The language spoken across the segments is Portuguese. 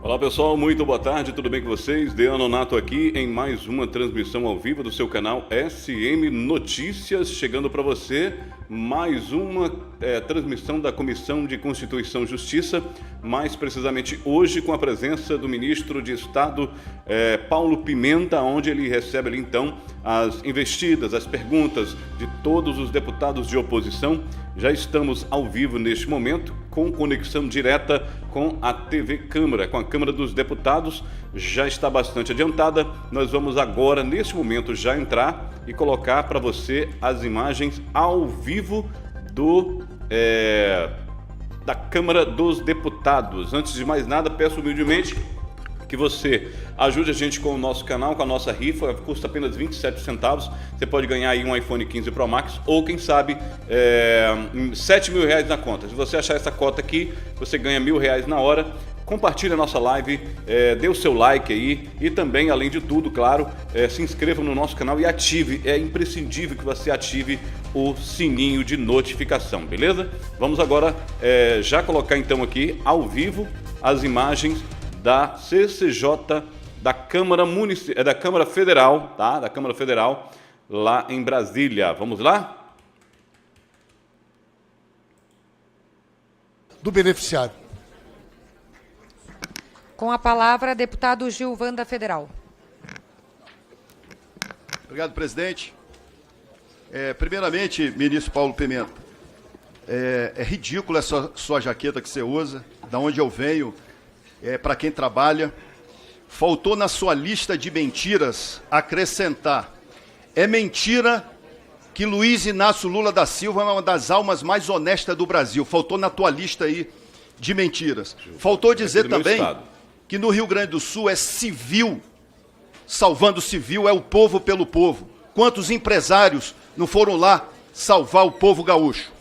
Olá pessoal, muito boa tarde, tudo bem com vocês? Deano Nonato aqui em mais uma transmissão ao vivo do seu canal SM Notícias, chegando para você mais uma transmissão da Comissão de Constituição e Justiça, mais precisamente hoje com a presença do ministro de Estado Paulo Pimenta, onde ele recebe ali então as investidas, as perguntas de todos os deputados de oposição. Já estamos ao vivo neste momento, com conexão direta com a TV Câmara, com a Câmara dos Deputados, já está bastante adiantada. Nós vamos agora, neste momento, já entrar e colocar para você as imagens ao vivo da Câmara dos Deputados. Antes de mais nada, peço humildemente que você ajude a gente com o nosso canal, com a nossa rifa, custa apenas 27 centavos, você pode ganhar aí um iPhone 15 Pro Max ou quem sabe R$7.000 na conta. Se você achar essa cota aqui, você ganha R$1.000 na hora. Compartilhe a nossa live, dê o seu like aí e também, além de tudo, claro, se inscreva no nosso canal e ative, é imprescindível que você ative o sininho de notificação, beleza? Vamos agora já colocar então aqui ao vivo as imagens da CCJ da Câmara Federal, tá? Da Câmara Federal lá em Brasília. Vamos lá? Do beneficiário. Com a palavra, deputado Gilvan da Federal. Obrigado, presidente. Primeiramente, ministro Paulo Pimenta, é ridícula essa sua jaqueta que você usa, da onde eu venho, para quem trabalha. Faltou na sua lista de mentiras acrescentar: é mentira que Luiz Inácio Lula da Silva é uma das almas mais honestas do Brasil. Faltou na tua lista aí de mentiras. Faltou dizer também que no Rio Grande do Sul é civil, salvando o civil, é o povo pelo povo. Quantos empresários não foram lá salvar o povo gaúcho?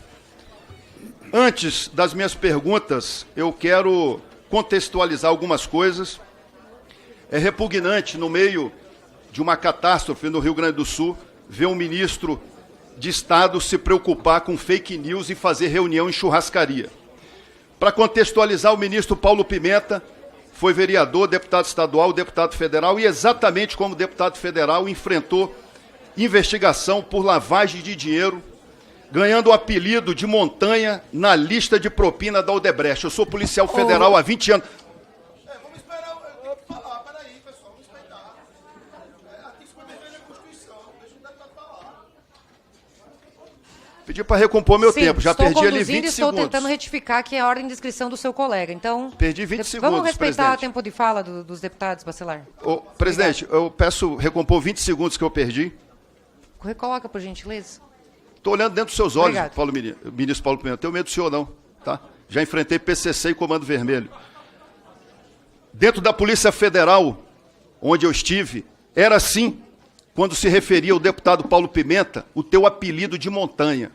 Antes das minhas perguntas, eu quero contextualizar algumas coisas. É repugnante, no meio de uma catástrofe no Rio Grande do Sul, ver um ministro de Estado se preocupar com fake news e fazer reunião em churrascaria. Para contextualizar, o ministro Paulo Pimenta foi vereador, deputado estadual, deputado federal, e exatamente como deputado federal enfrentou investigação por lavagem de dinheiro, ganhando o apelido de Montanha na lista de propina da Odebrecht. Eu sou policial federal há 20 anos. Vamos esperar eu falar, peraí, pessoal, vamos respeitar. Aqui se foi defender a Constituição, deixa o deputado falar. Pedi para recompor meu tempo, já perdi ali 20 segundos. Estou tentando retificar que é a ordem de inscrição do seu colega, então... Perdi 20 segundos, vamos respeitar presidente. o tempo de fala dos deputados, Bacelar. Presidente, eu peço recompor 20 segundos que eu perdi. Recoloca, por gentileza. Estou olhando dentro dos seus olhos, Obrigado. ministro Paulo Pimenta. Não tenho medo do senhor, não. Tá? Já enfrentei PCC e Comando Vermelho. Dentro da Polícia Federal, onde eu estive, era assim, quando se referia ao deputado Paulo Pimenta, o teu apelido de Montanha.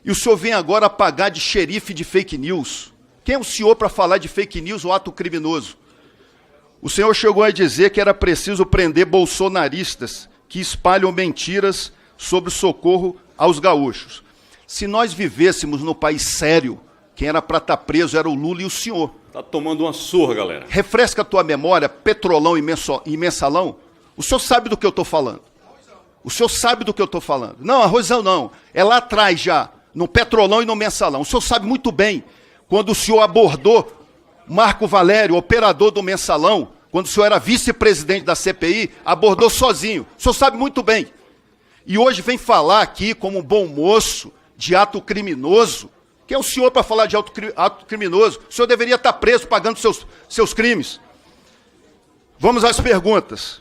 E o senhor vem agora pagar de xerife de fake news. Quem é o senhor para falar de fake news ou ato criminoso? O senhor chegou a dizer que era preciso prender bolsonaristas que espalham mentiras sobre o socorro aos gaúchos. Se nós vivêssemos no país sério, quem era para estar preso era o Lula e o senhor. Tá tomando uma surra, galera. Refresca a tua memória, Petrolão e Mensalão. O senhor sabe do que eu estou falando. O senhor sabe do que eu estou falando. Não, arrozão não. É lá atrás já, no Petrolão e no Mensalão. O senhor sabe muito bem, quando o senhor abordou Marco Valério, operador do Mensalão, quando o senhor era vice-presidente da CPI, abordou sozinho. O senhor sabe muito bem. E hoje vem falar aqui como um bom moço de ato criminoso. Quem é o senhor para falar de ato criminoso? O senhor deveria estar preso pagando seus crimes. Vamos às perguntas.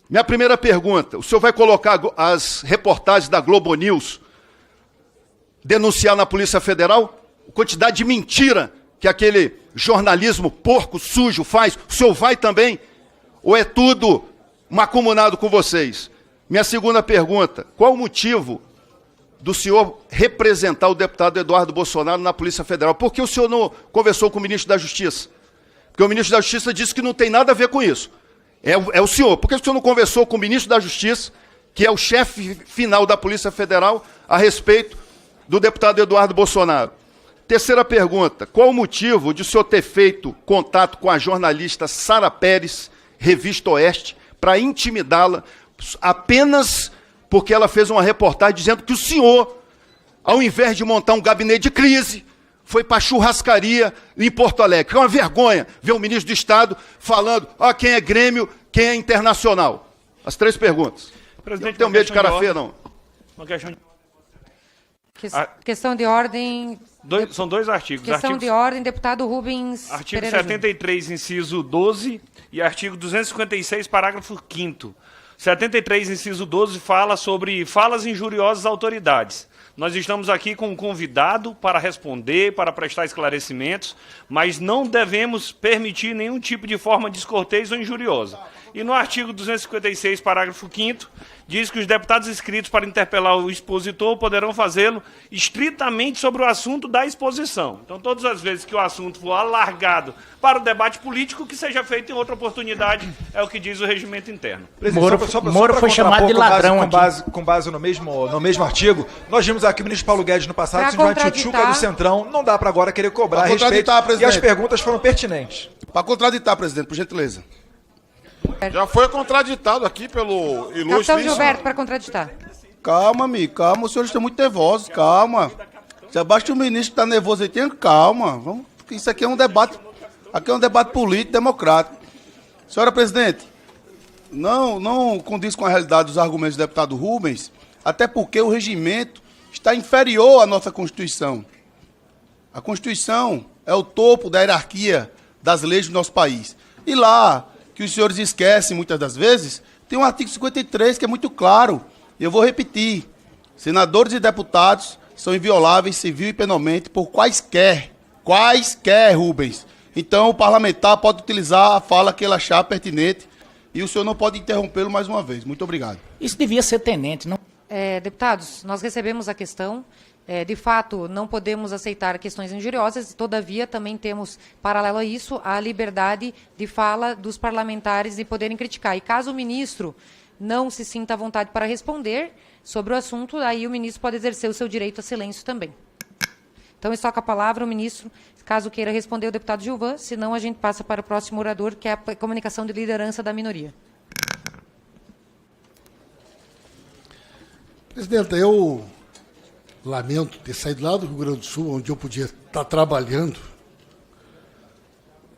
Minha primeira pergunta: o senhor vai colocar as reportagens da Globo News, denunciar na Polícia Federal? A quantidade de mentira que aquele jornalismo porco, sujo faz, o senhor vai também? Ou é tudo macumunado com vocês? Minha segunda pergunta: qual o motivo do senhor representar o deputado Eduardo Bolsonaro na Polícia Federal? Por que o senhor não conversou com o ministro da Justiça? Porque o ministro da Justiça disse que não tem nada a ver com isso. É o senhor. Por que o senhor não conversou com o ministro da Justiça, que é o chefe final da Polícia Federal, a respeito do deputado Eduardo Bolsonaro? Terceira pergunta. Qual o motivo de o senhor ter feito contato com a jornalista Sara Pérez, Revista Oeste, para intimidá-la apenas porque ela fez uma reportagem dizendo que o senhor, ao invés de montar um gabinete de crise, foi para a churrascaria em Porto Alegre? É uma vergonha ver o ministro do Estado falando quem é Grêmio, quem é Internacional. As 3 perguntas. Presidente, não tenho medo de cara feia, não. Uma questão de... Questão de ordem. São 2 artigos. Questão de ordem, deputado Rubens. Artigo Pereira 73, inciso 12, e artigo 256, parágrafo 5º. 73, inciso 12, fala sobre falas injuriosas às autoridades. Nós estamos aqui com um convidado para responder, para prestar esclarecimentos, mas não devemos permitir nenhum tipo de forma descortês ou injuriosa. E no artigo 256, parágrafo 5º, diz que os deputados inscritos para interpelar o expositor poderão fazê-lo estritamente sobre o assunto da exposição. Então, todas as vezes que o assunto for alargado para o debate político, que seja feito em outra oportunidade, é o que diz o regimento interno. Moro foi chamado de ladrão com base no mesmo artigo, nós vimos aqui o ministro Paulo Guedes no passado, simplesmente o tchuca do Centrão, não dá para agora querer cobrar a respeito, e as perguntas foram pertinentes. Para contraditar, presidente, por gentileza. Já foi contraditado aqui pelo Capitão ilustre... Gilberto, para contraditar. Calma, amigo, calma, os senhores estão muito nervosos, calma. Já basta o ministro que está nervoso aí, tenha calma. Vamos, isso aqui é um debate político, democrático. Senhora presidente, não condiz com a realidade dos argumentos do deputado Rubens, até porque o regimento está inferior à nossa Constituição. A Constituição é o topo da hierarquia das leis do nosso país. E lá, que os senhores esquecem muitas das vezes, tem um artigo 53 que é muito claro. Eu vou repetir. Senadores e deputados são invioláveis civil e penalmente por quaisquer, Rubens. Então o parlamentar pode utilizar a fala que ele achar pertinente e o senhor não pode interrompê-lo mais uma vez. Muito obrigado. Isso devia ser tenente, não? Deputados, nós recebemos a questão. De fato, não podemos aceitar questões injuriosas, todavia, também temos, paralelo a isso, a liberdade de fala dos parlamentares de poderem criticar. E caso o ministro não se sinta à vontade para responder sobre o assunto, aí o ministro pode exercer o seu direito a silêncio também. Então, estoca a palavra o ministro, caso queira responder o deputado Gilvan, senão a gente passa para o próximo orador, que é a comunicação de liderança da minoria. Presidenta, eu lamento ter saído lá do Rio Grande do Sul, onde eu podia estar trabalhando,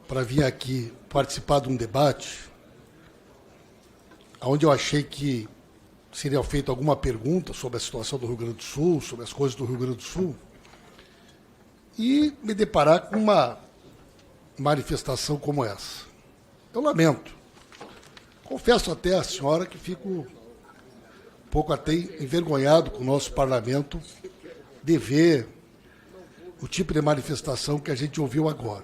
para vir aqui participar de um debate, onde eu achei que seria feita alguma pergunta sobre a situação do Rio Grande do Sul, sobre as coisas do Rio Grande do Sul, e me deparar com uma manifestação como essa. Eu lamento. Confesso até à senhora que fico um pouco até envergonhado com o nosso parlamento de ver o tipo de manifestação que a gente ouviu agora.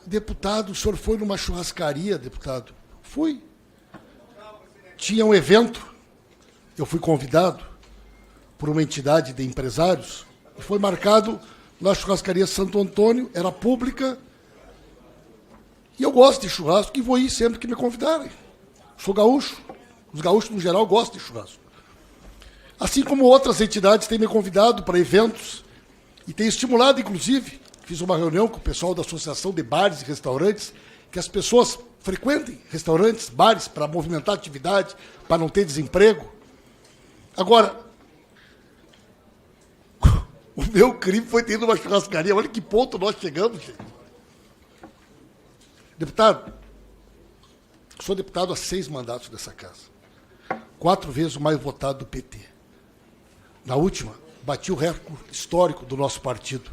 Deputado, o senhor foi numa churrascaria, deputado? Fui. Tinha um evento, eu fui convidado por uma entidade de empresários, e foi marcado na churrascaria Santo Antônio, era pública, e eu gosto de churrasco e vou ir sempre que me convidarem. Sou gaúcho, os gaúchos no geral gostam de churrasco. Assim como outras entidades têm me convidado para eventos e têm estimulado, inclusive, fiz uma reunião com o pessoal da Associação de Bares e Restaurantes, que as pessoas frequentem restaurantes, bares, para movimentar a atividade, para não ter desemprego. Agora, o meu crime foi ter ido numa churrascaria. Olha que ponto nós chegamos, gente. Deputado, sou deputado há 6 mandatos dessa casa. 4 vezes o mais votado do PT. Na última, bati o recorde histórico do nosso partido.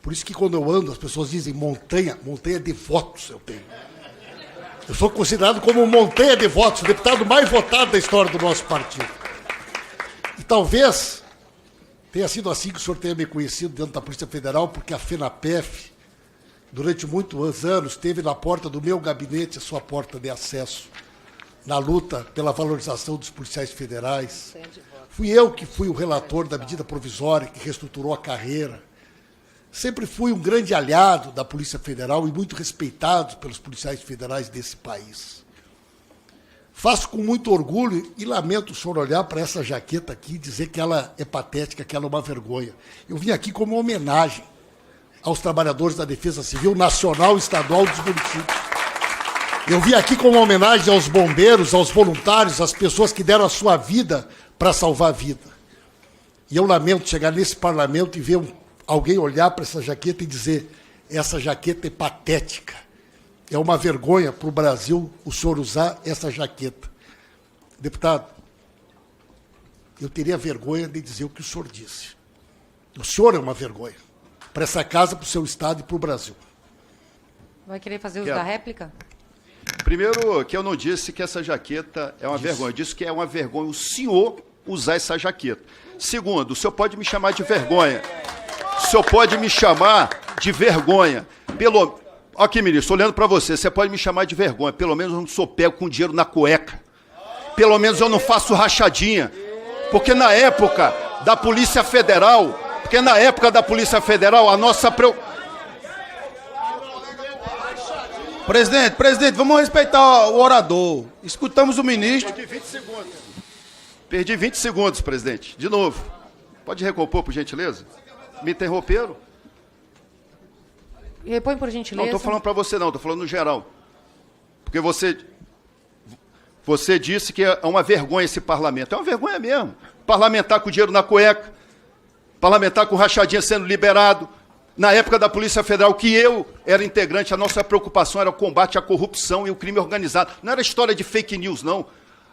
Por isso que quando eu ando, as pessoas dizem montanha de votos eu tenho. Eu sou considerado como montanha de votos, o deputado mais votado da história do nosso partido. E talvez tenha sido assim que o senhor tenha me conhecido dentro da Polícia Federal, porque a FENAPEF, durante muitos anos, teve na porta do meu gabinete a sua porta de acesso, na luta pela valorização dos policiais federais. Fui eu que fui o relator da medida provisória que reestruturou a carreira. Sempre fui um grande aliado da Polícia Federal e muito respeitado pelos policiais federais desse país. Faço com muito orgulho e lamento o senhor olhar para essa jaqueta aqui e dizer que ela é patética, que ela é uma vergonha. Eu vim aqui como homenagem aos trabalhadores da Defesa Civil Nacional e Estadual dos municípios. Eu vim aqui como homenagem aos bombeiros, aos voluntários, às pessoas que deram a sua vida para salvar a vida. E eu lamento chegar nesse parlamento e ver alguém olhar para essa jaqueta e dizer: essa jaqueta é patética. É uma vergonha para o Brasil o senhor usar essa jaqueta. Deputado, eu teria vergonha de dizer o que o senhor disse. O senhor é uma vergonha para essa casa, para o seu Estado e para o Brasil. Vai querer fazer uso da réplica? Primeiro, que eu não disse que essa jaqueta é uma vergonha. Eu disse que é uma vergonha o senhor usar essa jaqueta. Segundo, o senhor pode me chamar de vergonha. O senhor pode me chamar de vergonha. Aqui, ministro, estou olhando para você. Você pode me chamar de vergonha. Pelo menos eu não sou pego com dinheiro na cueca. Pelo menos eu não faço rachadinha. Porque na época da Polícia Federal, a nossa... Presidente, vamos respeitar o orador. Escutamos o ministro. Perdi 20 segundos, presidente. De novo. Pode recompor, por gentileza? Me interromperam? Repõe, por gentileza. Não estou falando para você, não. Estou falando no geral. Porque você disse que é uma vergonha esse parlamento. É uma vergonha mesmo. Parlamentar com dinheiro na cueca. Parlamentar com rachadinha sendo liberado. Na época da Polícia Federal, que eu era integrante, a nossa preocupação era o combate à corrupção e o crime organizado. Não era história de fake news, não.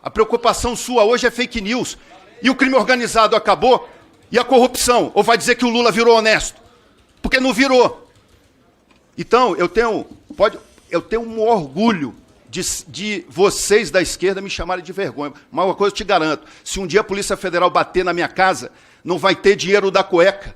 A preocupação sua hoje é fake news. E o crime organizado acabou? E a corrupção? Ou vai dizer que o Lula virou honesto? Porque não virou. Então, eu tenho um orgulho de vocês da esquerda me chamarem de vergonha. Mas uma coisa eu te garanto, se um dia a Polícia Federal bater na minha casa, não vai ter dinheiro da cueca,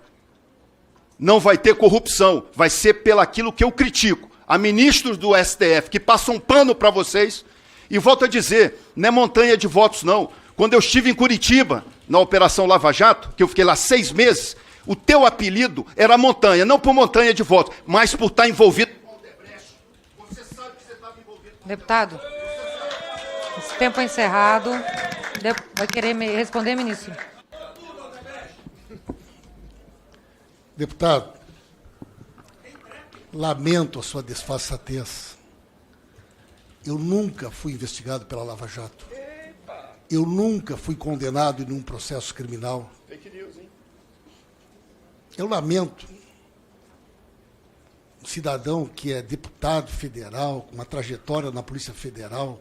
não vai ter corrupção, vai ser pelaquilo que eu critico. Há ministros do STF que passam pano para vocês, e volto a dizer, não é montanha de votos, não. Quando eu estive em Curitiba, na Operação Lava Jato, que eu fiquei lá 6 meses, o teu apelido era montanha, não por montanha de votos, mas por estar envolvido com o Odebrecht. Você sabe que você estava envolvido com o Deputado, esse tempo é encerrado. Vai querer me responder, ministro? Deputado, lamento a sua desfaçatez. Eu nunca fui investigado pela Lava Jato. Eu nunca fui condenado em um processo criminal. Eu lamento um cidadão que é deputado federal, com uma trajetória na Polícia Federal,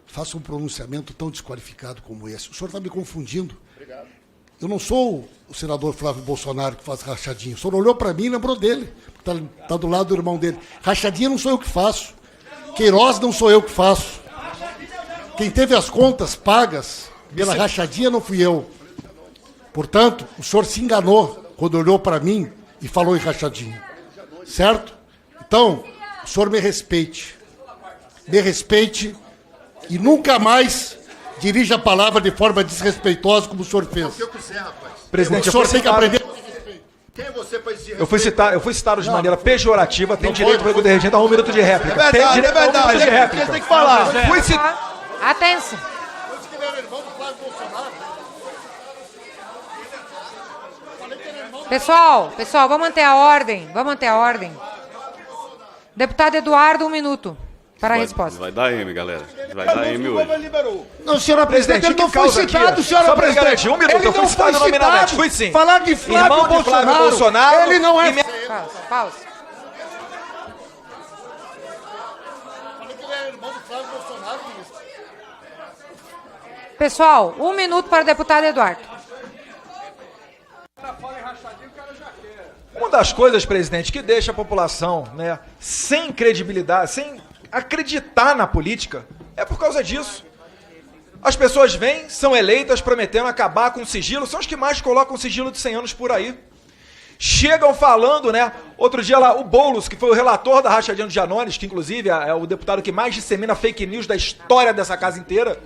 faça um pronunciamento tão desqualificado como esse. O senhor está me confundindo. Obrigado. Eu não sou o senador Flávio Bolsonaro que faz rachadinha. O senhor olhou para mim e lembrou dele. Está do lado do irmão dele. Rachadinha não sou eu que faço. Queiroz não sou eu que faço. Quem teve as contas pagas pela rachadinha não fui eu. Portanto, o senhor se enganou quando olhou para mim e falou em rachadinha. Certo? Então, o senhor me respeite. Me respeite e nunca mais dirija a palavra de forma desrespeitosa como o senhor fez. O que eu quiser, rapaz. Presidente, o senhor tem que aprender. Quem é você para exigir Eu fui citado de maneira pejorativa, tem direito para poder regente a 1 minuto de réplica. É verdade. De réplica. Você tem que falar. Fui citado. Atenção. Pessoal, vamos manter a ordem. Deputado Eduardo, 1 minuto para a resposta. Vai dar M, galera. Vai dar M hoje. Não, senhora presidente, ele não foi citado, senhora só para presidente. garantir, 1 minuto, eu fui citado nominalmente. Fui sim. Falar de Flávio Bolsonaro, ele não é... Pausa. Pessoal, 1 minuto para o deputado Eduardo. Uma das coisas, presidente, que deixa a população, né, sem credibilidade, sem acreditar na política, é por causa disso. As pessoas vêm, são eleitas prometendo acabar com o sigilo, são os que mais colocam sigilo de 100 anos por aí. Chegam falando, né, outro dia lá, o Boulos, que foi o relator da rachadinha do Janones, que inclusive é o deputado que mais dissemina fake news da história dessa casa inteira,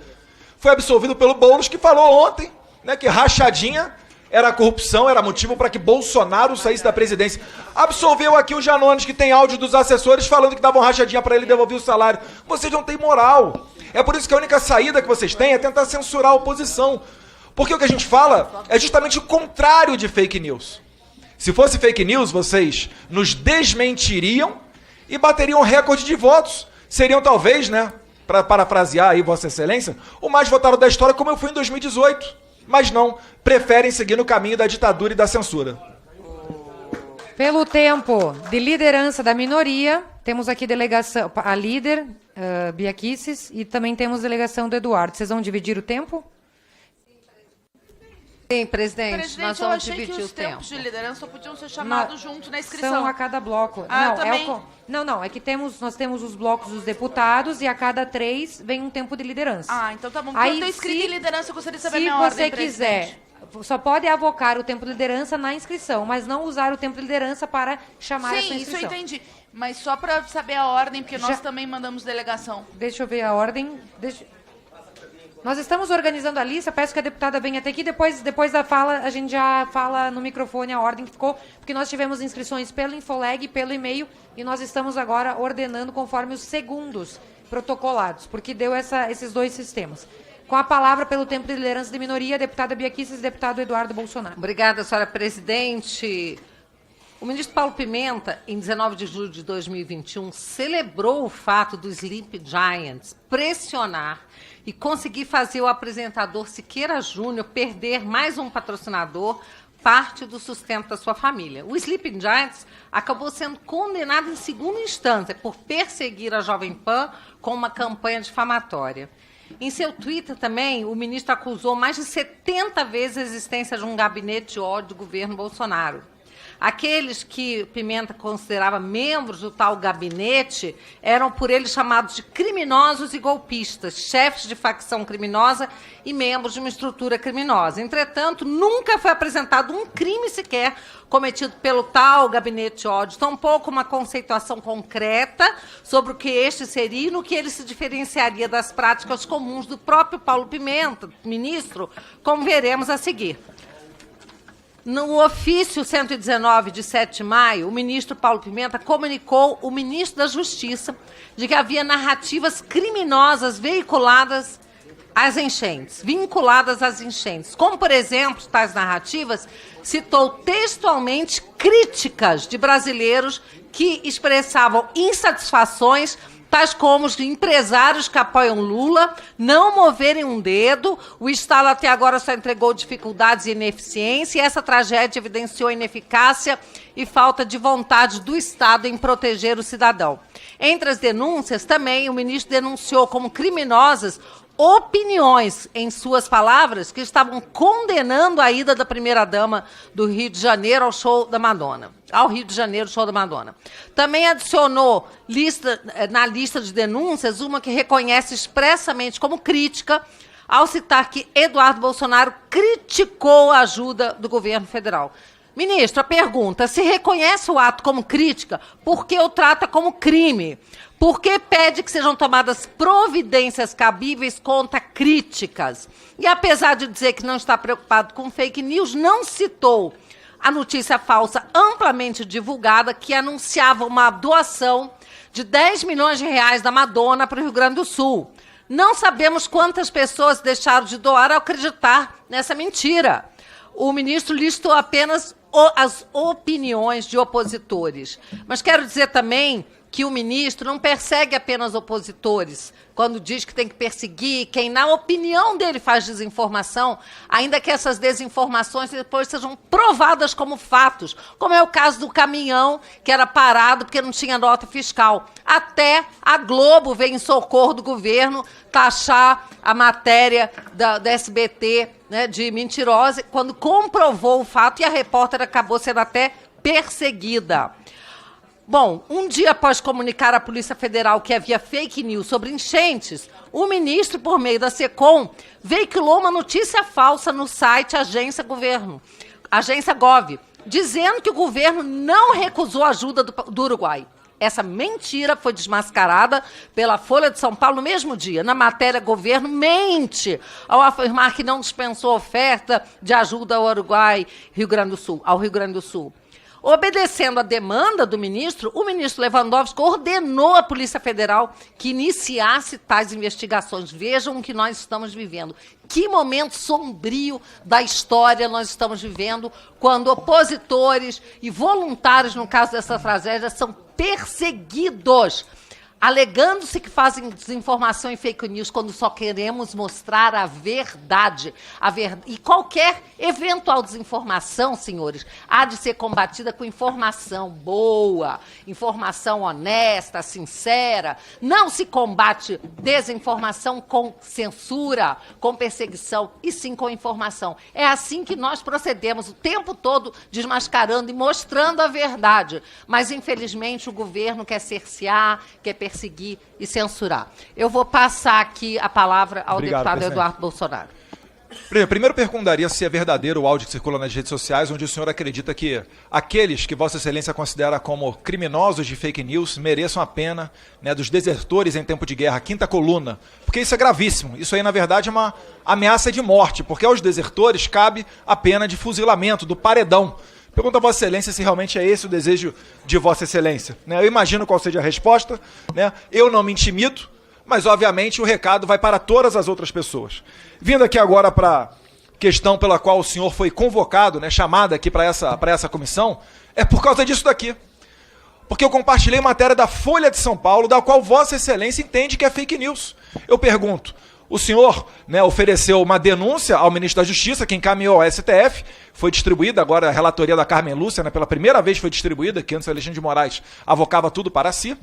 foi absolvido pelo Boulos, que falou ontem, né, que rachadinha era a corrupção, era motivo para que Bolsonaro saísse da presidência. Absolveu aqui o Janones, que tem áudio dos assessores falando que davam rachadinha para ele devolver o salário. Vocês não têm moral. É por isso que a única saída que vocês têm é tentar censurar a oposição. Porque o que a gente fala é justamente o contrário de fake news. Se fosse fake news, vocês nos desmentiriam e bateriam recorde de votos. Seriam talvez, né, para parafrasear aí Vossa Excelência, o mais votado da história, como eu fui em 2018. Mas não, preferem seguir no caminho da ditadura e da censura. Pelo tempo de liderança da minoria, temos aqui delegação, a líder, Bia Kicis, e também temos delegação do Eduardo. Vocês vão dividir o tempo? Sim, presidente, nós vamos eu achei dividir que os o tempo. tempos de liderança só podiam ser chamados junto na inscrição. São a cada bloco. Ah, não, também? Não, é que nós temos os blocos dos deputados e a cada 3 vem um tempo de liderança. Ah, então tá bom. Porque Aí, eu tô inscrita em liderança, eu gostaria de saber a se minha você ordem, quiser, presidente. só pode avocar o tempo de liderança na inscrição, mas não usar o tempo de liderança para chamar essa Sim, inscrição. isso eu entendi. Mas só para saber a ordem, porque nós também mandamos delegação. Deixa eu ver a ordem. Nós estamos organizando a lista, peço que a deputada venha até aqui, depois da fala a gente já fala no microfone a ordem que ficou, porque nós tivemos inscrições pelo Infoleg e pelo e-mail, e nós estamos agora ordenando conforme os segundos protocolados, porque deu esses dois sistemas. Com a palavra, pelo tempo de liderança de minoria, a deputada Bia Kicis e o deputado Eduardo Bolsonaro. Obrigada, senhora presidente. O ministro Paulo Pimenta, em 19 de julho de 2021, celebrou o fato do Sleep Giants pressionar e conseguir fazer o apresentador Siqueira Júnior perder mais um patrocinador, parte do sustento da sua família. O Sleeping Giants acabou sendo condenado em segunda instância por perseguir a Jovem Pan com uma campanha difamatória. Em seu Twitter também, o ministro acusou mais de 70 vezes a existência de um gabinete de ódio do governo Bolsonaro. Aqueles que Pimenta considerava membros do tal gabinete eram por ele chamados de criminosos e golpistas, chefes de facção criminosa e membros de uma estrutura criminosa. Entretanto, nunca foi apresentado um crime sequer cometido pelo tal gabinete de ódio, tampouco uma conceituação concreta sobre o que este seria e no que ele se diferenciaria das práticas comuns do próprio Paulo Pimenta, ministro, como veremos a seguir. No ofício 119 de 7 de maio, o ministro Paulo Pimenta comunicou ao ministro da Justiça de que havia narrativas criminosas vinculadas às enchentes. Como, por exemplo, tais narrativas, citou textualmente críticas de brasileiros que expressavam insatisfações, tais como os empresários que apoiam Lula não moverem um dedo. O Estado até agora só entregou dificuldades e ineficiência, e essa tragédia evidenciou a ineficácia e falta de vontade do Estado em proteger o cidadão. Entre as denúncias, também o ministro denunciou como criminosas opiniões, em suas palavras, que estavam condenando a ida da primeira-dama do Rio de Janeiro ao show da Madonna. Também adicionou na lista de denúncias uma que reconhece expressamente como crítica ao citar que Eduardo Bolsonaro criticou a ajuda do governo federal. Ministro, a pergunta: se reconhece o ato como crítica, por que o trata como crime? Por que pede que sejam tomadas providências cabíveis contra críticas? E apesar de dizer que não está preocupado com fake news, não citou a notícia falsa amplamente divulgada que anunciava uma doação de 10 milhões de reais da Madonna para o Rio Grande do Sul. Não sabemos quantas pessoas deixaram de doar ao acreditar nessa mentira. O ministro listou apenas as opiniões de opositores. Mas quero dizer também que o ministro não persegue apenas opositores, quando diz que tem que perseguir quem, na opinião dele, faz desinformação, ainda que essas desinformações depois sejam provadas como fatos, como é o caso do caminhão que era parado porque não tinha nota fiscal. Até a Globo veio em socorro do governo taxar a matéria da SBT, né, de mentirosa, quando comprovou o fato, e a repórter acabou sendo até perseguida. Bom, um dia após comunicar à Polícia Federal que havia fake news sobre enchentes, o ministro, por meio da SECOM, veiculou uma notícia falsa no site Agência Gov, dizendo que o governo não recusou ajuda do Uruguai. Essa mentira foi desmascarada pela Folha de São Paulo no mesmo dia. Na matéria, governo mente ao afirmar que não dispensou oferta de ajuda ao Uruguai, ao Rio Grande do Sul. Obedecendo à demanda do ministro, o ministro Lewandowski ordenou à Polícia Federal que iniciasse tais investigações. Vejam o que nós estamos vivendo. Que momento sombrio da história nós estamos vivendo, quando opositores e voluntários, no caso dessa tragédia, são perseguidos, alegando-se que fazem desinformação e fake news, quando só queremos mostrar a verdade. E qualquer eventual desinformação, senhores, há de ser combatida com informação boa, informação honesta, sincera. Não se combate desinformação com censura, com perseguição, e sim com informação. É assim que nós procedemos o tempo todo, desmascarando e mostrando a verdade. Mas, infelizmente, o governo quer cercear, quer perseguir e censurar. Eu vou passar aqui a palavra ao deputado presidente. Eduardo Bolsonaro. Primeiro perguntaria se é verdadeiro o áudio que circula nas redes sociais, onde o senhor acredita que aqueles que Vossa Excelência considera como criminosos de fake news mereçam a pena, né, dos desertores em tempo de guerra, quinta coluna, porque isso é gravíssimo. Isso aí, na verdade, é uma ameaça de morte, porque aos desertores cabe a pena de fuzilamento, do paredão. Pergunto a Vossa Excelência se realmente é esse o desejo de Vossa Excelência. Né? Eu imagino qual seja a resposta, né? Eu não me intimido, mas, obviamente, o recado vai para todas as outras pessoas. Vindo aqui agora para a questão pela qual o senhor foi convocado, né, chamado aqui para essa comissão, é por causa disso daqui. Porque eu compartilhei matéria da Folha de São Paulo, da qual Vossa Excelência entende que é fake news. Eu pergunto, o senhor, né, ofereceu uma denúncia ao ministro da Justiça, que encaminhou ao STF, foi distribuída, agora a relatoria da Carmen Lúcia, né, pela primeira vez foi distribuída, que antes o Alexandre de Moraes avocava tudo para si.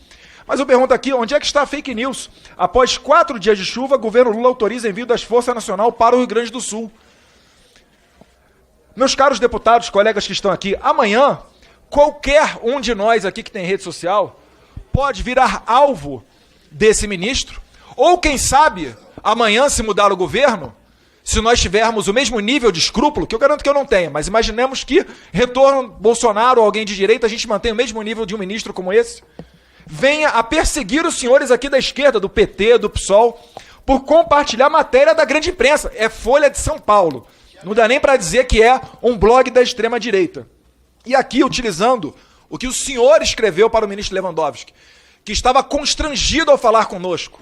Mas eu pergunto aqui, onde é que está a fake news? Após 4 dias de chuva, o governo Lula autoriza envio das Forças Nacionais para o Rio Grande do Sul. Meus caros deputados, colegas que estão aqui, amanhã, qualquer um de nós aqui que tem rede social pode virar alvo desse ministro, ou quem sabe, amanhã, se mudar o governo, se nós tivermos o mesmo nível de escrúpulo, que eu garanto que eu não tenho, mas imaginemos que retorno Bolsonaro ou alguém de direita, a gente mantém o mesmo nível de um ministro como esse, venha a perseguir os senhores aqui da esquerda, do PT, do PSOL, por compartilhar matéria da grande imprensa. É Folha de São Paulo. Não dá nem para dizer que é um blog da extrema-direita. E aqui, utilizando o que o senhor escreveu para o ministro Lewandowski, que estava constrangido ao falar conosco,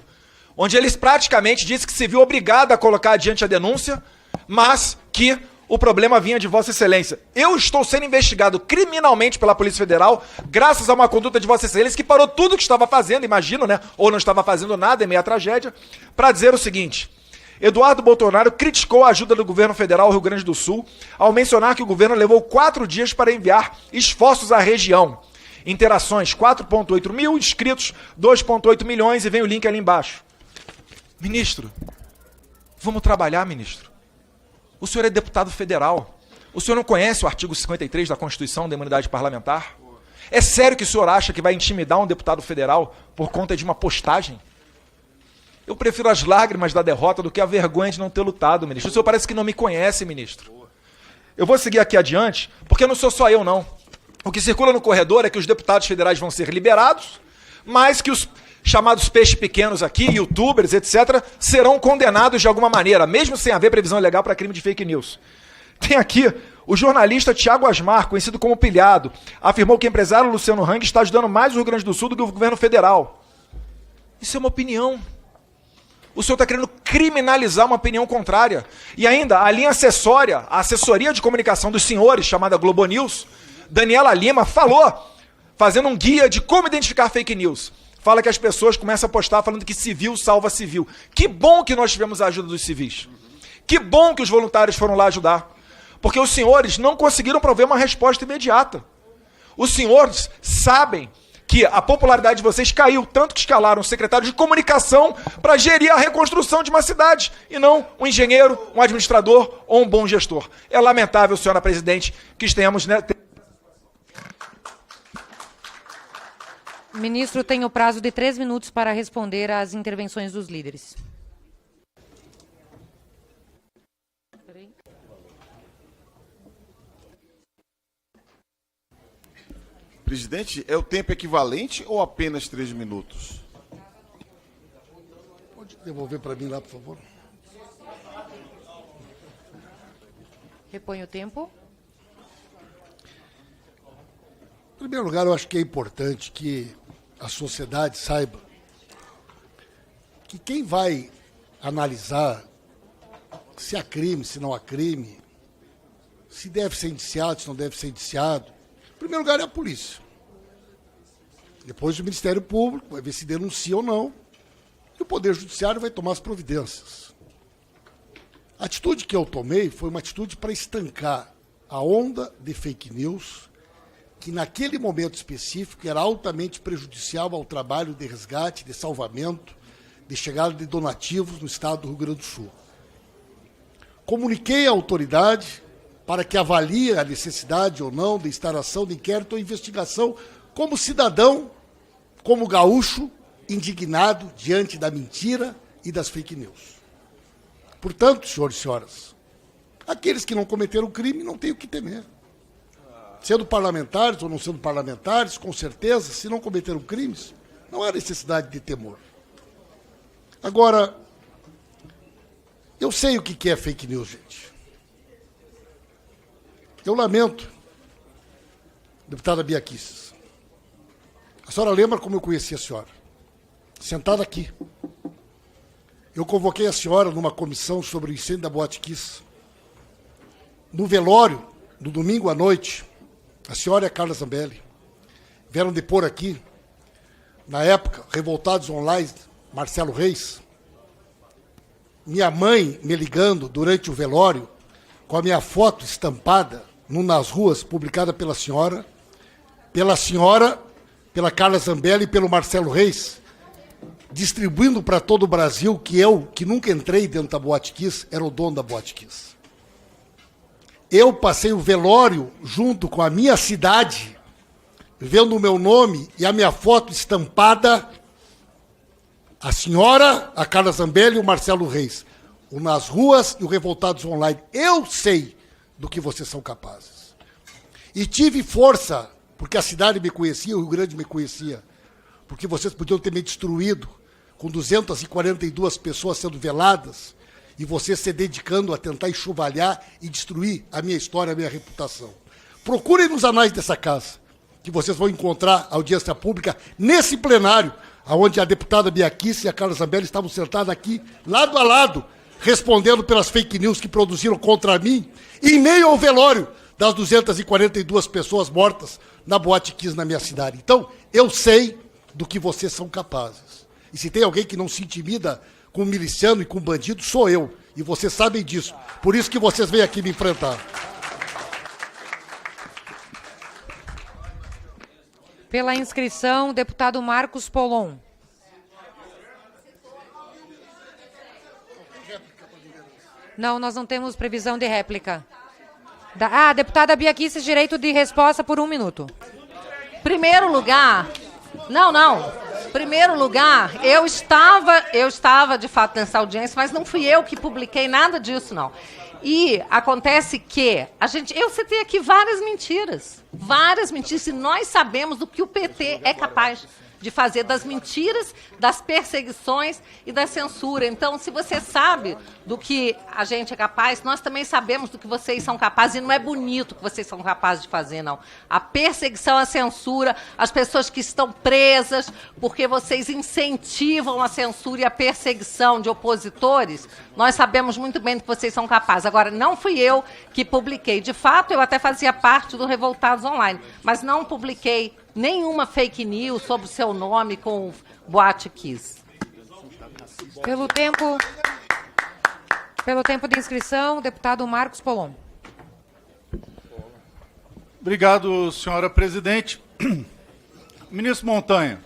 onde ele praticamente disse que se viu obrigado a colocar adiante a denúncia, mas que o problema vinha de Vossa Excelência. Eu estou sendo investigado criminalmente pela Polícia Federal, graças a uma conduta de Vossa Excelência, que parou tudo o que estava fazendo, imagino, né? Ou não estava fazendo nada, em meio à tragédia, para dizer o seguinte: Eduardo Bolsonaro criticou a ajuda do governo federal ao Rio Grande do Sul, ao mencionar que o governo levou 4 dias para enviar esforços à região. Interações, 4,8 mil, inscritos, 2,8 milhões, e vem o link ali embaixo. Ministro, vamos trabalhar, ministro. O senhor é deputado federal. O senhor não conhece o artigo 53 da Constituição da Imunidade Parlamentar? É sério que o senhor acha que vai intimidar um deputado federal por conta de uma postagem? Eu prefiro as lágrimas da derrota do que a vergonha de não ter lutado, ministro. O senhor parece que não me conhece, ministro. Eu vou seguir aqui adiante, porque não sou só eu, não. O que circula no corredor é que os deputados federais vão ser liberados, mas que os chamados peixes pequenos aqui, youtubers, etc., serão condenados de alguma maneira, mesmo sem haver previsão legal para crime de fake news. Tem aqui o jornalista Tiago Asmar, conhecido como Pilhado, afirmou que o empresário Luciano Hang está ajudando mais o Rio Grande do Sul do que o governo federal. Isso é uma opinião. O senhor está querendo criminalizar uma opinião contrária. E ainda, a linha acessória, a assessoria de comunicação dos senhores, chamada Globo News, Daniela Lima, falou, fazendo um guia de como identificar fake news. Fala que as pessoas começam a postar falando que civil salva civil. Que bom que nós tivemos a ajuda dos civis. Que bom que os voluntários foram lá ajudar. Porque os senhores não conseguiram prover uma resposta imediata. Os senhores sabem que a popularidade de vocês caiu, tanto que escalaram um secretário de comunicação para gerir a reconstrução de uma cidade, e não um engenheiro, um administrador ou um bom gestor. É lamentável, senhora presidente, que estejamos... Né, Ministro, tem o prazo de 3 minutos para responder às intervenções dos líderes. presidente, é o tempo equivalente ou apenas 3 minutos? Pode devolver para mim lá, por favor. Repõe o tempo. Em primeiro lugar, eu acho que é importante que a sociedade saiba que quem vai analisar se há crime, se não há crime, se deve ser indiciado, se não deve ser indiciado, em primeiro lugar é a polícia. Depois o Ministério Público vai ver se denuncia ou não, e o Poder Judiciário vai tomar as providências. A atitude que eu tomei foi uma atitude para estancar a onda de fake news que naquele momento específico era altamente prejudicial ao trabalho de resgate, de salvamento, de chegada de donativos no estado do Rio Grande do Sul. Comuniquei à autoridade para que avalie a necessidade ou não de instalação de inquérito ou investigação como cidadão, como gaúcho, indignado diante da mentira e das fake news. Portanto, senhores e senhoras, aqueles que não cometeram crime não têm o que temer. Sendo parlamentares ou não sendo parlamentares, com certeza, se não cometeram crimes, não há necessidade de temor. Agora, eu sei o que é fake news, gente. Eu lamento, deputada Bia Kicis. A senhora lembra como eu conheci a senhora? Sentada aqui. Eu convoquei a senhora numa comissão sobre o incêndio da Boate Kiss. No velório, no domingo à noite, a senhora e a Carla Zambelli vieram depor aqui, na época, Revoltados Online, Marcelo Reis. Minha mãe me ligando durante o velório, com a minha foto estampada no Nas Ruas, publicada pela senhora, pela Carla Zambelli e pelo Marcelo Reis, distribuindo para todo o Brasil que eu, que nunca entrei dentro da Boate Kiss, era o dono da Boate Kiss. Eu passei o velório junto com a minha cidade, vendo o meu nome e a minha foto estampada, a senhora, a Carla Zambelli e o Marcelo Reis. O Nas Ruas e o Revoltados Online. Eu sei do que vocês são capazes. E tive força, porque a cidade me conhecia, o Rio Grande me conhecia, porque vocês podiam ter me destruído, com 242 pessoas sendo veladas, e você se dedicando a tentar enxovalhar e destruir a minha história, a minha reputação. Procurem nos anais dessa casa, que vocês vão encontrar a audiência pública nesse plenário, onde a deputada Bia Kicis e a Carla Zambelli estavam sentadas aqui, lado a lado, respondendo pelas fake news que produziram contra mim, em meio ao velório das 242 pessoas mortas na Boate Kiss na minha cidade. Então, eu sei do que vocês são capazes. E se tem alguém que não se intimida com miliciano e com bandido, sou eu. E vocês sabem disso. Por isso que vocês vêm aqui me enfrentar. Pela inscrição, deputado Marcos Polon. Não, nós não temos previsão de réplica. Deputada Bia Kicis, direito de resposta por 1 minuto. Primeiro lugar, Primeiro lugar, eu estava de fato nessa audiência, mas não fui eu que publiquei nada disso, não. E acontece que eu citei aqui várias mentiras, e nós sabemos do que o PT é capaz de fazer, das mentiras, das perseguições e da censura. Então, se você sabe do que a gente é capaz, nós também sabemos do que vocês são capazes, e não é bonito o que vocês são capazes de fazer, não. A perseguição, a censura, as pessoas que estão presas, porque vocês incentivam a censura e a perseguição de opositores, nós sabemos muito bem do que vocês são capazes. Agora, não fui eu que publiquei. De fato, eu até fazia parte do Revoltados Online, mas não publiquei nenhuma fake news sobre o seu nome com Boate Kiss. Pelo tempo de inscrição, deputado Marcos Polon. Obrigado, senhora presidente. Ministro Montanha,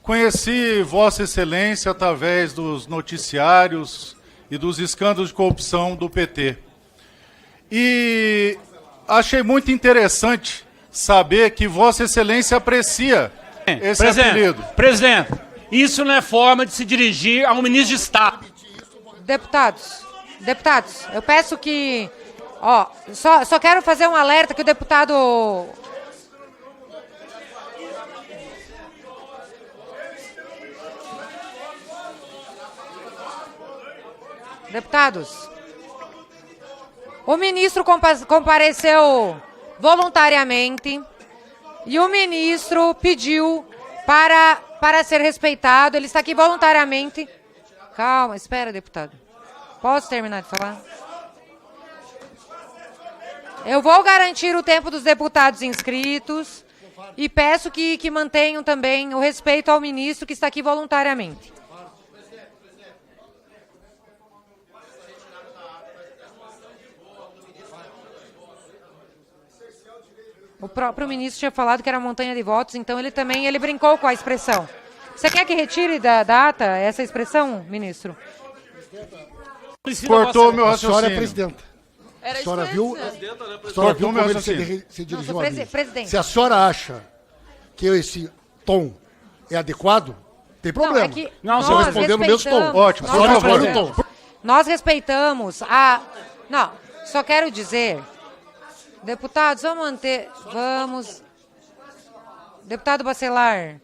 conheci Vossa Excelência através dos noticiários e dos escândalos de corrupção do PT. E achei muito interessante saber que Vossa Excelência aprecia esse apelido. Presidente, isso não é forma de se dirigir a um ministro de Estado. Deputados, eu peço que... só quero fazer um alerta que o deputado... Deputados, o ministro compareceu voluntariamente e o ministro pediu para ser respeitado. Ele está aqui voluntariamente. Calma, espera, deputado. Posso terminar de falar? Eu vou garantir o tempo dos deputados inscritos e peço que mantenham também o respeito ao ministro que está aqui voluntariamente. O próprio ministro tinha falado que era montanha de votos, então ele brincou com a expressão. Você quer que retire da ata essa expressão, ministro? Cortou meu A senhora é raciocínio. presidenta. Era A senhora isso viu, mesmo. a senhora Cortou viu meu como ele raciocínio. se dirigiu sou a mim. presidente. Se a senhora acha que esse tom é adequado, tem problema. Não, Estou respondendo no mesmo tom. Ótimo, A senhora por favor. responde o tom. Nós respeitamos a... Não, só quero dizer... Deputados, vamos manter... Vamos... Deputado Bacelar.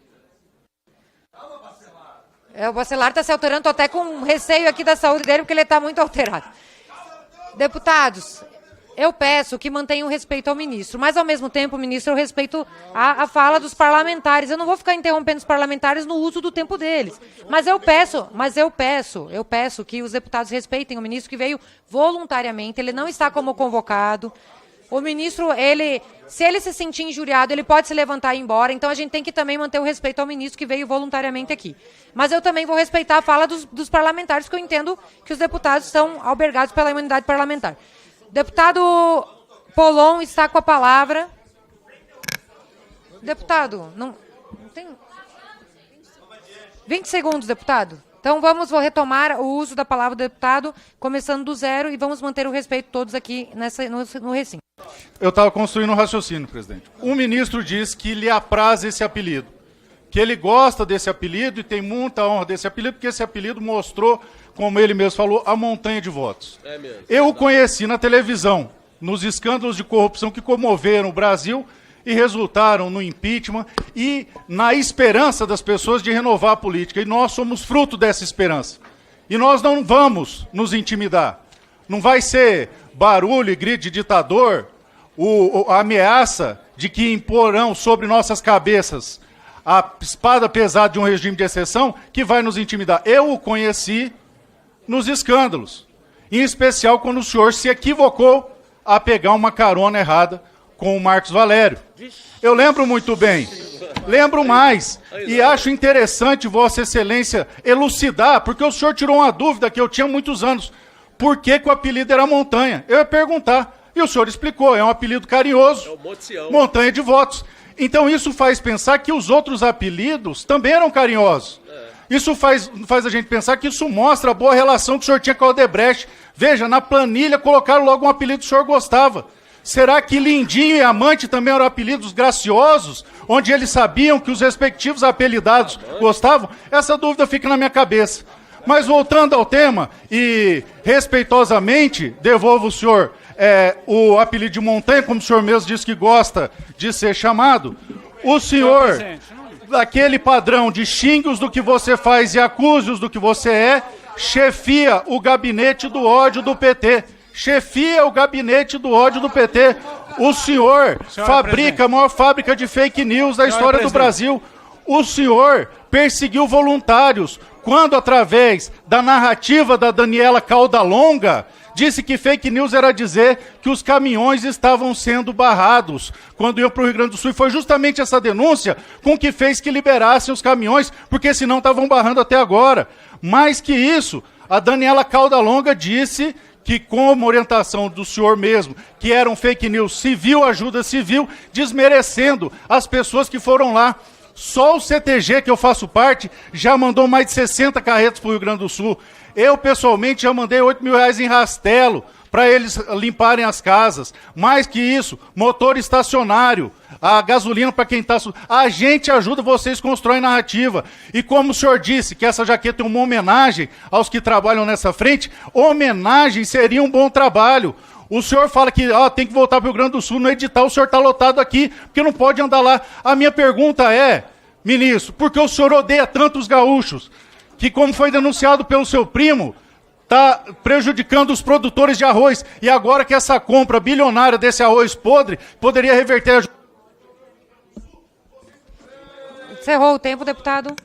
O Bacelar está se alterando, estou até com receio aqui da saúde dele, porque ele está muito alterado. Deputados, eu peço que mantenham o respeito ao ministro, mas ao mesmo tempo, ministro, eu respeito a fala dos parlamentares. Eu não vou ficar interrompendo os parlamentares no uso do tempo deles. Mas eu peço que os deputados respeitem o ministro que veio voluntariamente, ele não está como convocado. O ministro, se ele se sentir injuriado, ele pode se levantar e ir embora, então a gente tem que também manter o respeito ao ministro que veio voluntariamente aqui. Mas eu também vou respeitar a fala dos parlamentares, porque eu entendo que os deputados estão albergados pela imunidade parlamentar. Deputado Polon está com a palavra. Deputado, não tem... 20 segundos, deputado. Então vou retomar o uso da palavra do deputado, começando do zero, e vamos manter o respeito todos aqui no recinto. Eu estava construindo um raciocínio, presidente. O ministro diz que lhe apraz esse apelido, que ele gosta desse apelido e tem muita honra desse apelido, porque esse apelido mostrou, como ele mesmo falou, a montanha de votos. É mesmo. Eu o conheci na televisão, nos escândalos de corrupção que comoveram o Brasil e resultaram no impeachment e na esperança das pessoas de renovar a política. E nós somos fruto dessa esperança. E nós não vamos nos intimidar. Não vai ser barulho e grito de ditador, a ameaça de que imporão sobre nossas cabeças a espada pesada de um regime de exceção que vai nos intimidar. Eu o conheci nos escândalos, em especial quando o senhor se equivocou a pegar uma carona errada com o Marcos Valério. Eu lembro muito bem, lembro mais, e acho interessante Vossa Excelência elucidar, porque o senhor tirou uma dúvida que eu tinha há muitos anos. Por que o apelido era Montanha? Eu ia perguntar, e o senhor explicou, é um apelido carinhoso, Montanha de Votos. Então isso faz pensar que os outros apelidos também eram carinhosos. Isso faz a gente pensar que isso mostra a boa relação que o senhor tinha com a Odebrecht. Veja, na planilha colocaram logo um apelido que o senhor gostava. Será que Lindinho e Amante também eram apelidos graciosos, onde eles sabiam que os respectivos apelidados gostavam? Essa dúvida fica na minha cabeça. Mas voltando ao tema, e respeitosamente devolvo o senhor o apelido de Montanha, como o senhor mesmo disse que gosta de ser chamado. O senhor, daquele padrão de xingue-os do que você faz e acuse-os do que você é, chefia o gabinete do ódio do PT. Chefia o gabinete do ódio do PT. O senhor fabrica a maior fábrica de fake news da história do Brasil. O senhor perseguiu voluntários quando, através da narrativa da Daniela Caudalonga, disse que fake news era dizer que os caminhões estavam sendo barrados quando iam para o Rio Grande do Sul. E foi justamente essa denúncia com que fez que liberassem os caminhões, porque senão estavam barrando até agora. Mais que isso, a Daniela Caudalonga disse que, com uma orientação do senhor mesmo, que era um fake news civil, ajuda civil, desmerecendo as pessoas que foram lá. Só o CTG, que eu faço parte, já mandou mais de 60 carretas para o Rio Grande do Sul. Eu, pessoalmente, já mandei R$8 mil em Rastelo para eles limparem as casas. Mais que isso, motor estacionário, a gasolina para quem está... A gente ajuda, vocês constroem narrativa. E como o senhor disse que essa jaqueta é uma homenagem aos que trabalham nessa frente, homenagem seria um bom trabalho. O senhor fala que tem que voltar para o Rio Grande do Sul, no edital o senhor está lotado aqui, porque não pode andar lá. A minha pergunta é, ministro, por que o senhor odeia tanto os gaúchos? Que, como foi denunciado pelo seu primo, está prejudicando os produtores de arroz. E agora que essa compra bilionária desse arroz podre poderia reverter a... Encerrou o tempo, deputado.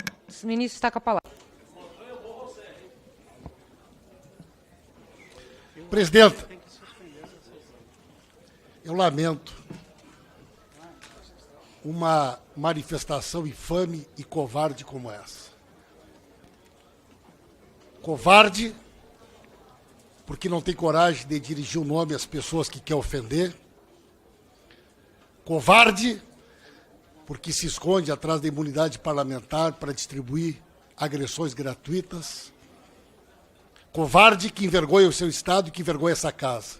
O ministro está com a palavra. Presidenta, eu lamento uma manifestação infame e covarde como essa. Covarde, porque não tem coragem de dirigir o nome às pessoas que quer ofender. Covarde, porque se esconde atrás da imunidade parlamentar para distribuir agressões gratuitas. Covarde que envergonha o seu Estado e que envergonha essa casa.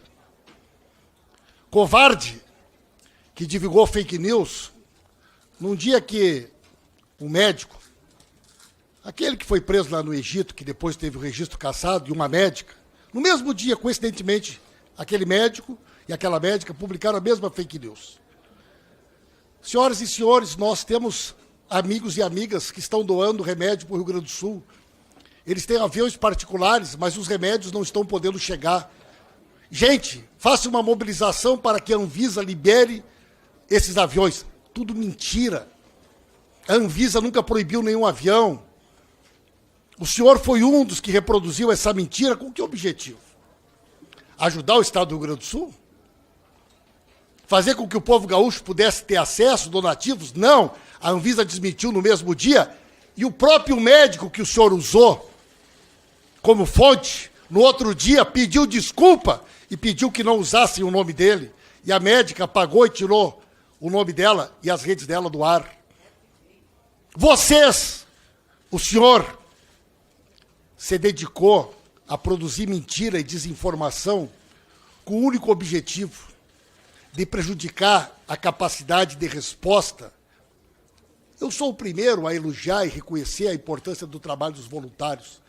Covarde que divulgou fake news num dia que um médico, aquele que foi preso lá no Egito, que depois teve o registro cassado, e uma médica, no mesmo dia, coincidentemente, aquele médico e aquela médica publicaram a mesma fake news. Senhoras e senhores, nós temos amigos e amigas que estão doando remédio para o Rio Grande do Sul. Eles têm aviões particulares, mas os remédios não estão podendo chegar. Gente, faça uma mobilização para que a Anvisa libere esses aviões. Tudo mentira. A Anvisa nunca proibiu nenhum avião. O senhor foi um dos que reproduziu essa mentira. Com que objetivo? Ajudar o Estado do Rio Grande do Sul? Fazer com que o povo gaúcho pudesse ter acesso, donativos? Não. A Anvisa desmentiu no mesmo dia. E o próprio médico que o senhor usou como fonte, no outro dia pediu desculpa e pediu que não usassem o nome dele. E a médica pagou e tirou o nome dela e as redes dela do ar. Vocês, o senhor, se dedicou a produzir mentira e desinformação com o único objetivo de prejudicar a capacidade de resposta. Eu sou o primeiro a elogiar e reconhecer a importância do trabalho dos voluntários,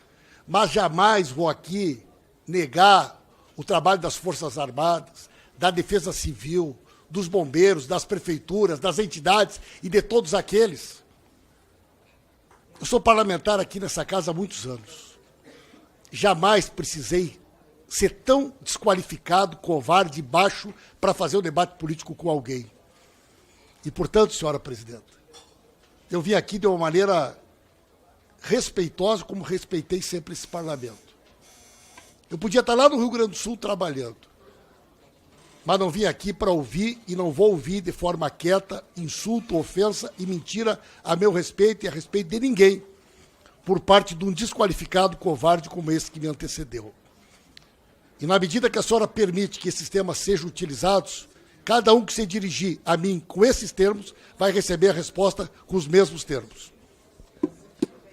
mas jamais vou aqui negar o trabalho das Forças Armadas, da Defesa Civil, dos bombeiros, das prefeituras, das entidades e de todos aqueles. Eu sou parlamentar aqui nessa casa há muitos anos. Jamais precisei ser tão desqualificado, covarde e baixo para fazer um debate político com alguém. E, portanto, senhora presidenta, eu vim aqui de uma maneira respeitosa, como respeitei sempre esse parlamento. Eu podia estar lá no Rio Grande do Sul trabalhando, mas não vim aqui para ouvir e não vou ouvir de forma quieta insulto, ofensa e mentira a meu respeito e a respeito de ninguém, por parte de um desqualificado covarde como esse que me antecedeu. E na medida que a senhora permite que esses temas sejam utilizados, cada um que se dirigir a mim com esses termos vai receber a resposta com os mesmos termos.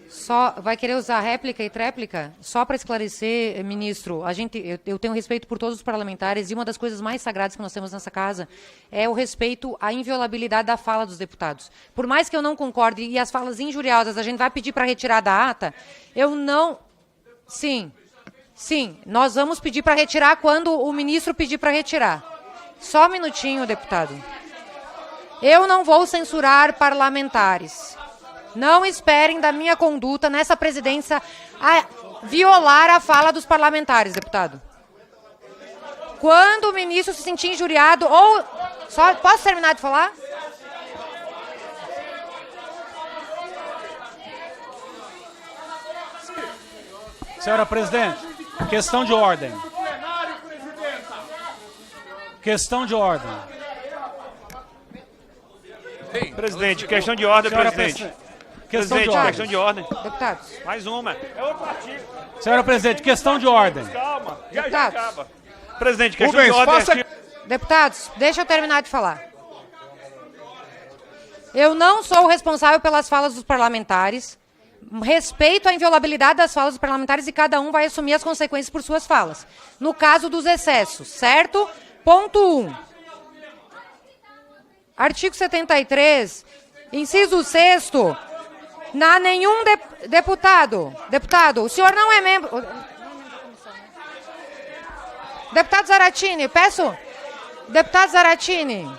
Só vai querer usar réplica e tréplica? Só para esclarecer, ministro, eu tenho respeito por todos os parlamentares e uma das coisas mais sagradas que nós temos nessa casa é o respeito à inviolabilidade da fala dos deputados. Por mais que eu não concorde e as falas injuriosas a gente vai pedir para retirar da ata, eu não... Sim, nós vamos pedir para retirar quando o ministro pedir para retirar. Só um minutinho, deputado. Eu não vou censurar parlamentares. Não esperem da minha conduta nessa presidência a violar a fala dos parlamentares, deputado. Quando o ministro se sentir injuriado ou... Posso terminar de falar? Senhora presidente, questão de ordem. Questão de ordem. Presidente, questão de ordem, presidente. Questão de ordem. Deputados. Mais uma. É outro artigo. Senhora presidente, questão de ordem. Calma, já Deputados. acaba. Presidente, questão de ordem. Deputados, deixa eu terminar de falar. Eu não sou responsável pelas falas dos parlamentares. Respeito a inviolabilidade das falas dos parlamentares e cada um vai assumir as consequências por suas falas. No caso dos excessos, certo? Ponto 1. Artigo 73, inciso 6º. Nenhum deputado, o senhor não é membro... Deputado Zaratini, peço... Deputado Zaratini...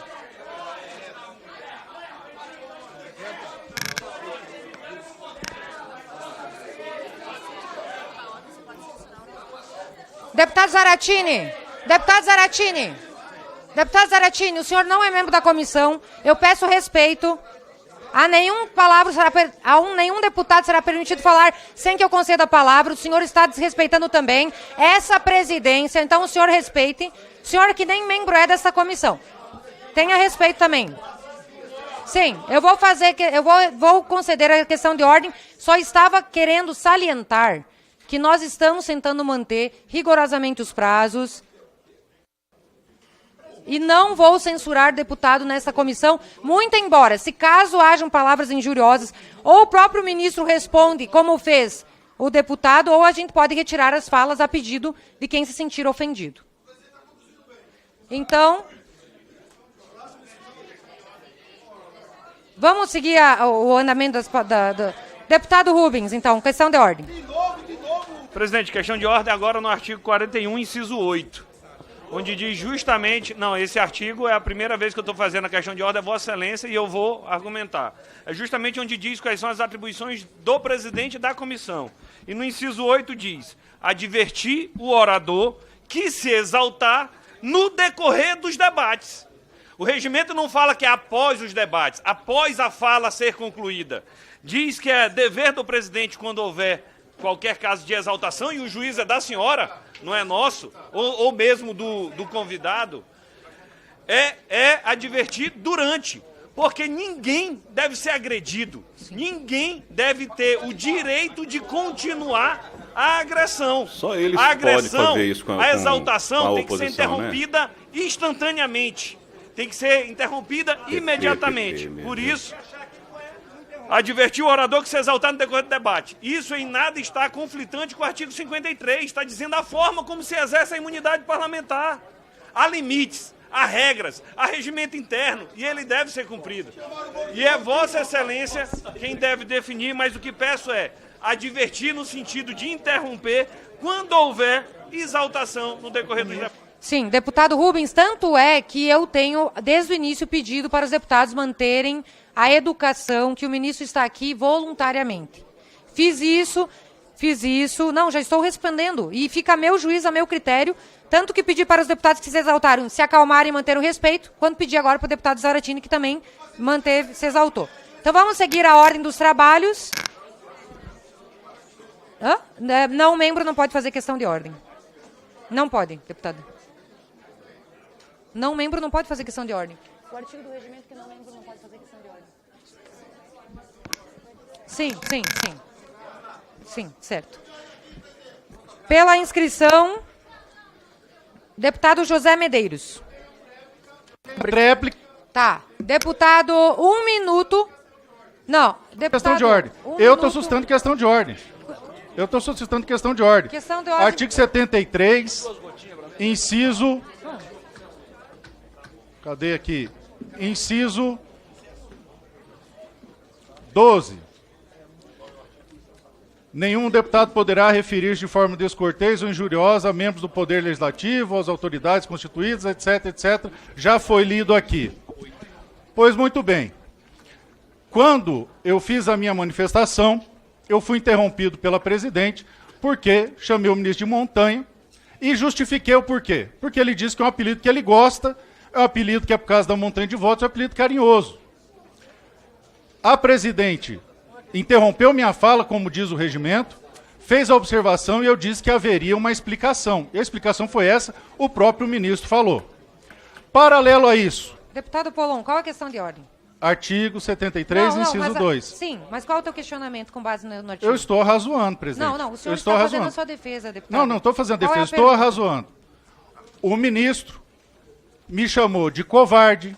Deputado Zaratini, o senhor não é membro da comissão. Eu peço respeito. Nenhum deputado será permitido falar sem que eu conceda a palavra. O senhor está desrespeitando também essa presidência. Então o senhor respeite. O senhor que nem membro é dessa comissão. Tenha respeito também. Sim, vou conceder a questão de ordem. Só estava querendo salientar que nós estamos tentando manter rigorosamente os prazos. E não vou censurar deputado nessa comissão, muito embora, se caso hajam palavras injuriosas, ou o próprio ministro responde, como fez o deputado, ou a gente pode retirar as falas a pedido de quem se sentir ofendido. Então, vamos seguir o andamento do deputado Rubens, então, questão de ordem. Presidente, questão de ordem agora no artigo 41, inciso 8. Onde diz justamente... Não, esse artigo é a primeira vez que eu estou fazendo a questão de ordem, é Vossa Excelência, e eu vou argumentar. É justamente onde diz quais são as atribuições do presidente da comissão. E no inciso 8 diz: advertir o orador que se exaltar no decorrer dos debates. O regimento não fala que é após os debates, após a fala ser concluída. Diz que é dever do presidente, quando houver qualquer caso de exaltação, e o juiz é da senhora, não é nosso, ou mesmo do convidado, é advertir durante, porque ninguém deve ser agredido, ninguém deve ter o direito de continuar a agressão. Só eles a agressão, podem fazer isso com a exaltação com a tem que ser interrompida, né? Instantaneamente, tem que ser interrompida imediatamente. Por isso, advertir o orador que se exaltar no decorrer do debate. Isso em nada está conflitante com o artigo 53, está dizendo a forma como se exerce a imunidade parlamentar. Há limites, há regras, há regimento interno, e ele deve ser cumprido. E é Vossa Excelência quem deve definir, mas o que peço é advertir no sentido de interromper quando houver exaltação no decorrer do debate. Sim, deputado Rubens, tanto é que eu tenho, desde o início, pedido para os deputados manterem a educação, que o ministro está aqui voluntariamente. Fiz isso, não, já estou respondendo, e fica a meu juízo, a meu critério, tanto que pedi para os deputados que se exaltaram se acalmarem e manter o respeito, quanto pedi agora para o deputado Zaratini, que também se exaltou. Então vamos seguir a ordem dos trabalhos. Não, membro não pode fazer questão de ordem. Não pode, deputado. Não, membro não pode fazer questão de ordem. O artigo do regimento que não membro não pode fazer questão de ordem. Sim, certo. Pela inscrição, deputado José Medeiros. Réplica. Tá. Deputado, 1 minuto. Não, deputado... Questão de ordem. Eu estou suscitando questão de ordem. Questão de ordem. Artigo 73, inciso... Cadê aqui? Inciso 12. Nenhum deputado poderá referir de forma descortês ou injuriosa a membros do Poder Legislativo, às autoridades constituídas, etc, etc. Já foi lido aqui. Pois muito bem. Quando eu fiz a minha manifestação, eu fui interrompido pela presidente, porque chamei o ministro de Montanha e justifiquei o porquê. Porque ele disse que é um apelido que ele gosta, é um apelido que é por causa da montanha de votos, é um apelido carinhoso. A presidente interrompeu minha fala, como diz o regimento, fez a observação e eu disse que haveria uma explicação. E a explicação foi essa, o próprio ministro falou. Paralelo a isso... Deputado Polon, qual é a questão de ordem? Artigo 73, inciso 2. Sim, mas qual é o teu questionamento com base no artigo? Eu estou arrazoando, presidente. Não, o senhor está fazendo a sua defesa, deputado. Não estou fazendo defesa, estou arrazoando. O ministro me chamou de covarde,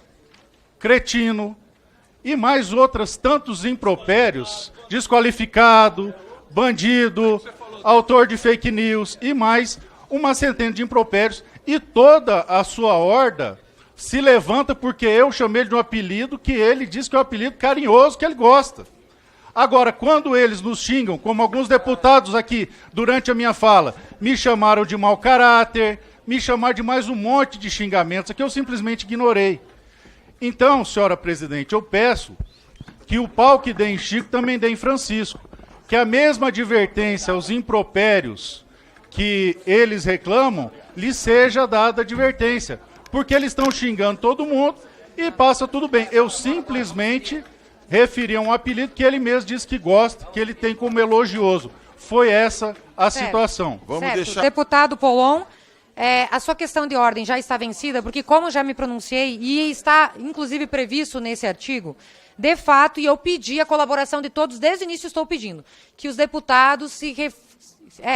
cretino e mais outras tantos impropérios, desqualificado, bandido, autor de fake news e mais uma centena de impropérios, e toda a sua horda se levanta porque eu chamei ele de um apelido que ele diz que é um apelido carinhoso, que ele gosta. Agora, quando eles nos xingam, como alguns deputados aqui, durante a minha fala, me chamaram de mau caráter, me chamaram de mais um monte de xingamentos, que eu simplesmente ignorei. Então, senhora presidente, eu peço que o pau que dê em Chico também dê em Francisco, que a mesma advertência aos impropérios que eles reclamam, lhes seja dada advertência. Porque eles estão xingando todo mundo e passa tudo bem. Eu simplesmente referi a um apelido que ele mesmo diz que gosta, que ele tem como elogioso. Foi essa a situação. Vamos deixar... Deputado Pollon, a sua questão de ordem já está vencida, porque como já me pronunciei, e está inclusive previsto nesse artigo, de fato, e eu pedi a colaboração de todos, desde o início estou pedindo, que os deputados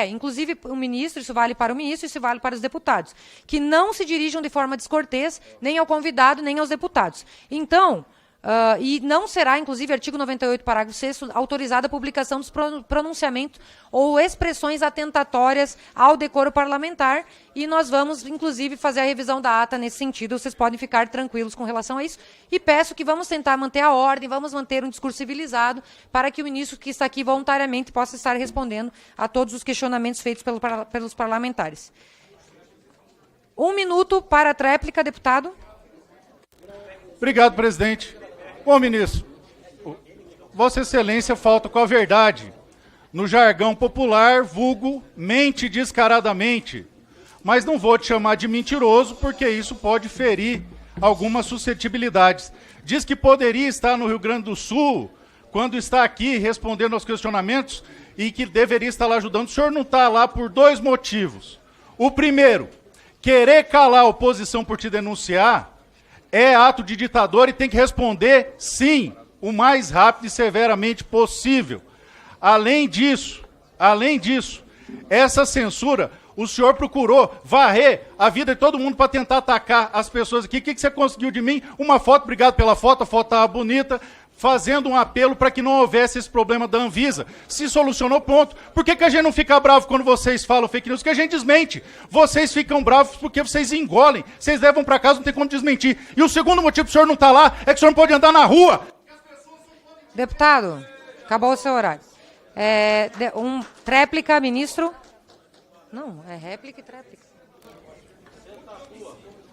inclusive o ministro, isso vale para o ministro, isso vale para os deputados, que não se dirijam de forma descortês, nem ao convidado, nem aos deputados. Então, e não será, inclusive, artigo 98, parágrafo 6º, autorizada a publicação dos pronunciamentos ou expressões atentatórias ao decoro parlamentar, e nós vamos, inclusive, fazer a revisão da ata nesse sentido. Vocês podem ficar tranquilos com relação a isso, e peço que vamos tentar manter a ordem, vamos manter um discurso civilizado, para que o ministro que está aqui voluntariamente possa estar respondendo a todos os questionamentos feitos pelos parlamentares. 1 minuto para a tréplica, deputado. Obrigado, presidente. Bom, ministro, Vossa Excelência falta com a verdade. No jargão popular, vulgo, mente descaradamente. Mas não vou te chamar de mentiroso, porque isso pode ferir algumas suscetibilidades. Diz que poderia estar no Rio Grande do Sul, quando está aqui respondendo aos questionamentos, e que deveria estar lá ajudando. O senhor não está lá por 2 motivos. O primeiro, querer calar a oposição por te denunciar é ato de ditador e tem que responder, sim, o mais rápido e severamente possível. Além disso, essa censura, o senhor procurou varrer a vida de todo mundo para tentar atacar as pessoas aqui. O que você conseguiu de mim? Uma foto, obrigado pela foto, a foto estava bonita, fazendo um apelo para que não houvesse esse problema da Anvisa. Se solucionou, ponto. Por que a gente não fica bravo quando vocês falam fake news? Que a gente desmente. Vocês ficam bravos porque vocês engolem. Vocês levam para casa, não tem como desmentir. E o segundo motivo que o senhor não está lá é que o senhor não pode andar na rua. Deputado, acabou o seu horário. Tréplica, ministro. Não, é réplica e tréplica.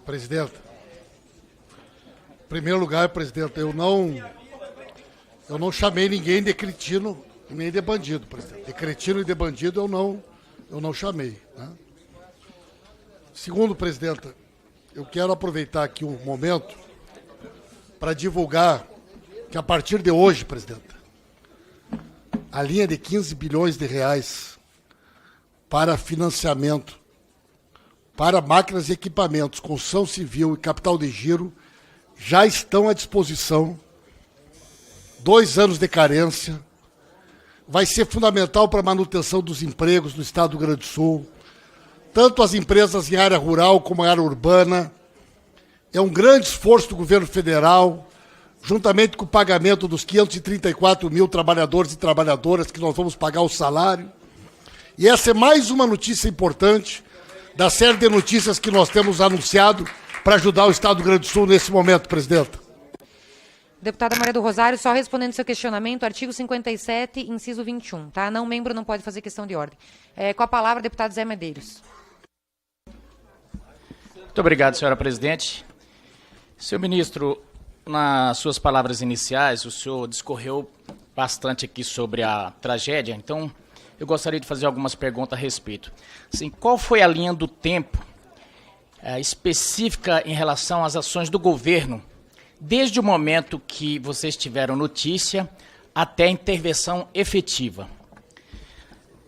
Presidente, em primeiro lugar, presidente, eu não chamei ninguém de cretino nem de bandido, presidente. De cretino e de bandido eu não chamei. Né? Segundo, presidente, eu quero aproveitar aqui um momento para divulgar que a partir de hoje, presidente, a linha de 15 bilhões de reais para financiamento, para máquinas e equipamentos, construção civil e capital de giro, já estão à disposição. 2 anos de carência, vai ser fundamental para a manutenção dos empregos no estado do Rio Grande do Sul, tanto as empresas em área rural como em área urbana. É um grande esforço do governo federal, juntamente com o pagamento dos 534 mil trabalhadores e trabalhadoras que nós vamos pagar o salário. E essa é mais uma notícia importante da série de notícias que nós temos anunciado para ajudar o estado do Rio Grande do Sul nesse momento, presidente. Deputada Maria do Rosário, só respondendo seu questionamento, artigo 57, inciso 21, tá? Não, membro não pode fazer questão de ordem. Com a palavra, deputado Zé Medeiros. Muito obrigado, senhora presidente. Senhor ministro, nas suas palavras iniciais, o senhor discorreu bastante aqui sobre a tragédia, então eu gostaria de fazer algumas perguntas a respeito. Assim, qual foi a linha do tempo específica em relação às ações do governo, desde o momento que vocês tiveram notícia até a intervenção efetiva?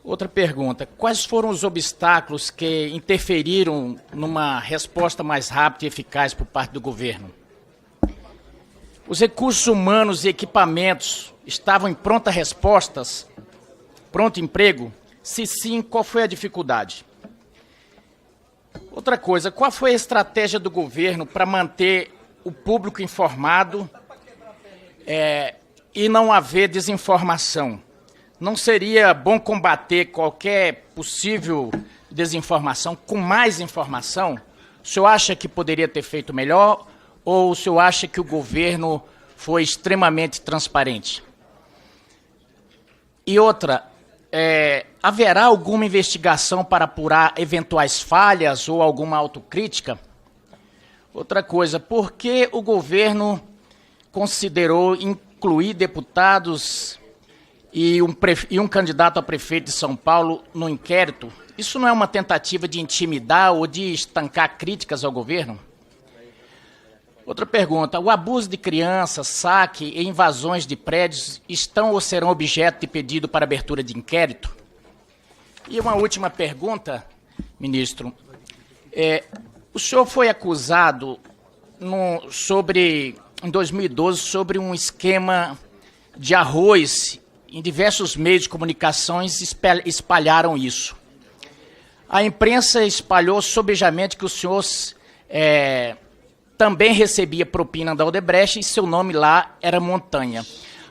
Outra pergunta, quais foram os obstáculos que interferiram numa resposta mais rápida e eficaz por parte do governo? Os recursos humanos e equipamentos estavam em pronta respostas, pronto emprego? Se sim, qual foi a dificuldade? Outra coisa, qual foi a estratégia do governo para manter o público informado e não haver desinformação? Não seria bom combater qualquer possível desinformação com mais informação? O senhor acha que poderia ter feito melhor ou o senhor acha que o governo foi extremamente transparente? E outra, haverá alguma investigação para apurar eventuais falhas ou alguma autocrítica? Outra coisa, por que o governo considerou incluir deputados e um candidato a prefeito de São Paulo no inquérito isso não é uma tentativa de intimidar ou de estancar críticas ao governo? Outra pergunta, o abuso de crianças, saque e invasões de prédios estão ou serão objeto de pedido para abertura de inquérito? E uma última pergunta, ministro. O senhor foi acusado em 2012 sobre um esquema de arroz. Em diversos meios de comunicações espalharam isso. A imprensa espalhou sobejamente que o senhor também recebia propina da Odebrecht e seu nome lá era Montanha.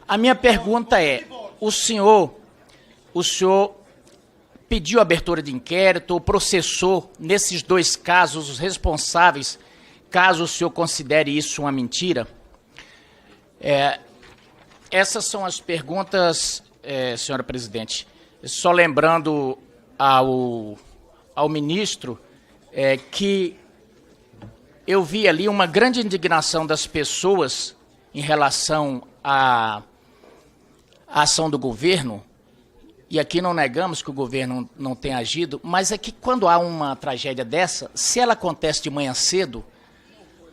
A minha pergunta é, o senhor pediu abertura de inquérito ou processou nesses dois casos os responsáveis, caso o senhor considere isso uma mentira? Essas são as perguntas, senhora presidente. Só lembrando ao ministro que eu vi ali uma grande indignação das pessoas em relação à ação do governo, e aqui não negamos que o governo não tem agido, mas é que quando há uma tragédia dessa, se ela acontece de manhã cedo,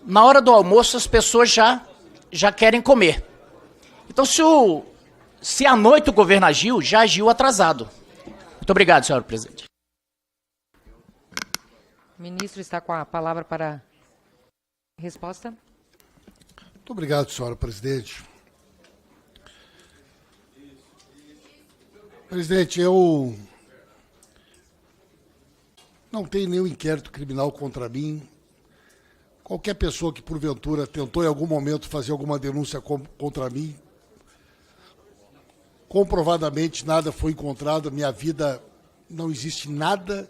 na hora do almoço as pessoas já querem comer. Então, se à noite o governo agiu, já agiu atrasado. Muito obrigado, senhor presidente. O ministro está com a palavra para resposta. Muito obrigado, senhora presidente. Presidente, eu não tenho nenhum inquérito criminal contra mim. Qualquer pessoa que, porventura, tentou em algum momento fazer alguma denúncia contra mim, comprovadamente nada foi encontrado. Minha vida não existe nada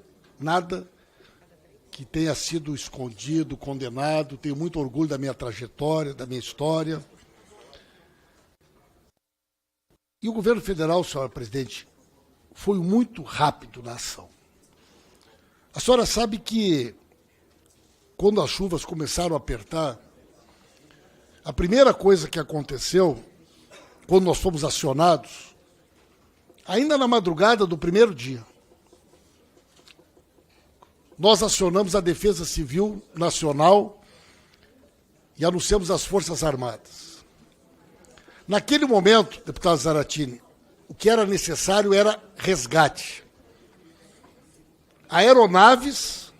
que tenha sido escondido, condenado. Tenho muito orgulho da minha trajetória, da minha história. E o governo federal, senhora presidente, foi muito rápido na ação. A senhora sabe que, quando as chuvas começaram a apertar, a primeira coisa que aconteceu, quando nós fomos acionados, ainda na madrugada do primeiro dia, nós acionamos a Defesa Civil Nacional e anunciamos as Forças Armadas. Naquele momento, deputado Zaratini, o que era necessário era resgate. Aeronaves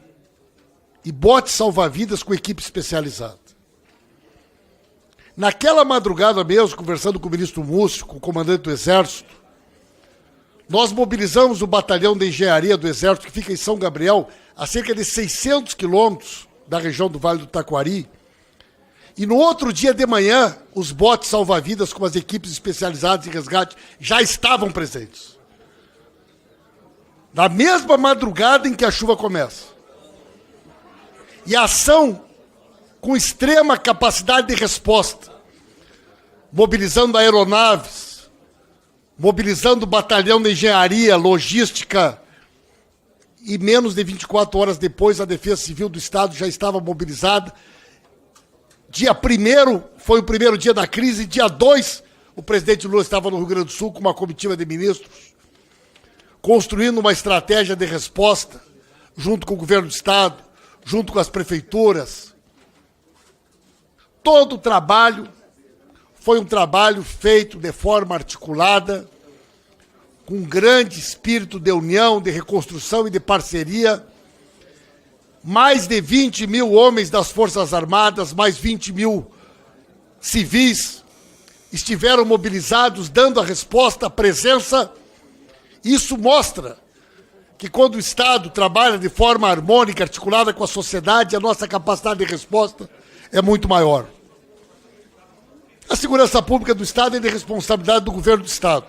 e botes salva-vidas com equipe especializada. Naquela madrugada mesmo, conversando com o ministro Múcio, com o comandante do Exército, nós mobilizamos o batalhão de engenharia do Exército, que fica em São Gabriel, a cerca de 600 quilômetros da região do Vale do Taquari. E no outro dia de manhã, os botes salva-vidas com as equipes especializadas em resgate já estavam presentes. Na mesma madrugada em que a chuva começa. E a ação com extrema capacidade de resposta, mobilizando aeronaves, mobilizando o batalhão de engenharia, logística, e menos de 24 horas depois a Defesa Civil do Estado já estava mobilizada. Dia 1º foi o primeiro dia da crise, dia 2 o presidente Lula estava no Rio Grande do Sul com uma comitiva de ministros, construindo uma estratégia de resposta, junto com o governo do Estado, junto com as prefeituras. Todo o trabalho foi um trabalho feito de forma articulada, com um grande espírito de união, de reconstrução e de parceria. Mais de 20 mil homens das Forças Armadas, mais 20 mil civis estiveram mobilizados, dando a resposta, a presença. Isso mostra que quando o Estado trabalha de forma harmônica, articulada com a sociedade, a nossa capacidade de resposta é muito maior. A segurança pública do Estado é de responsabilidade do governo do Estado.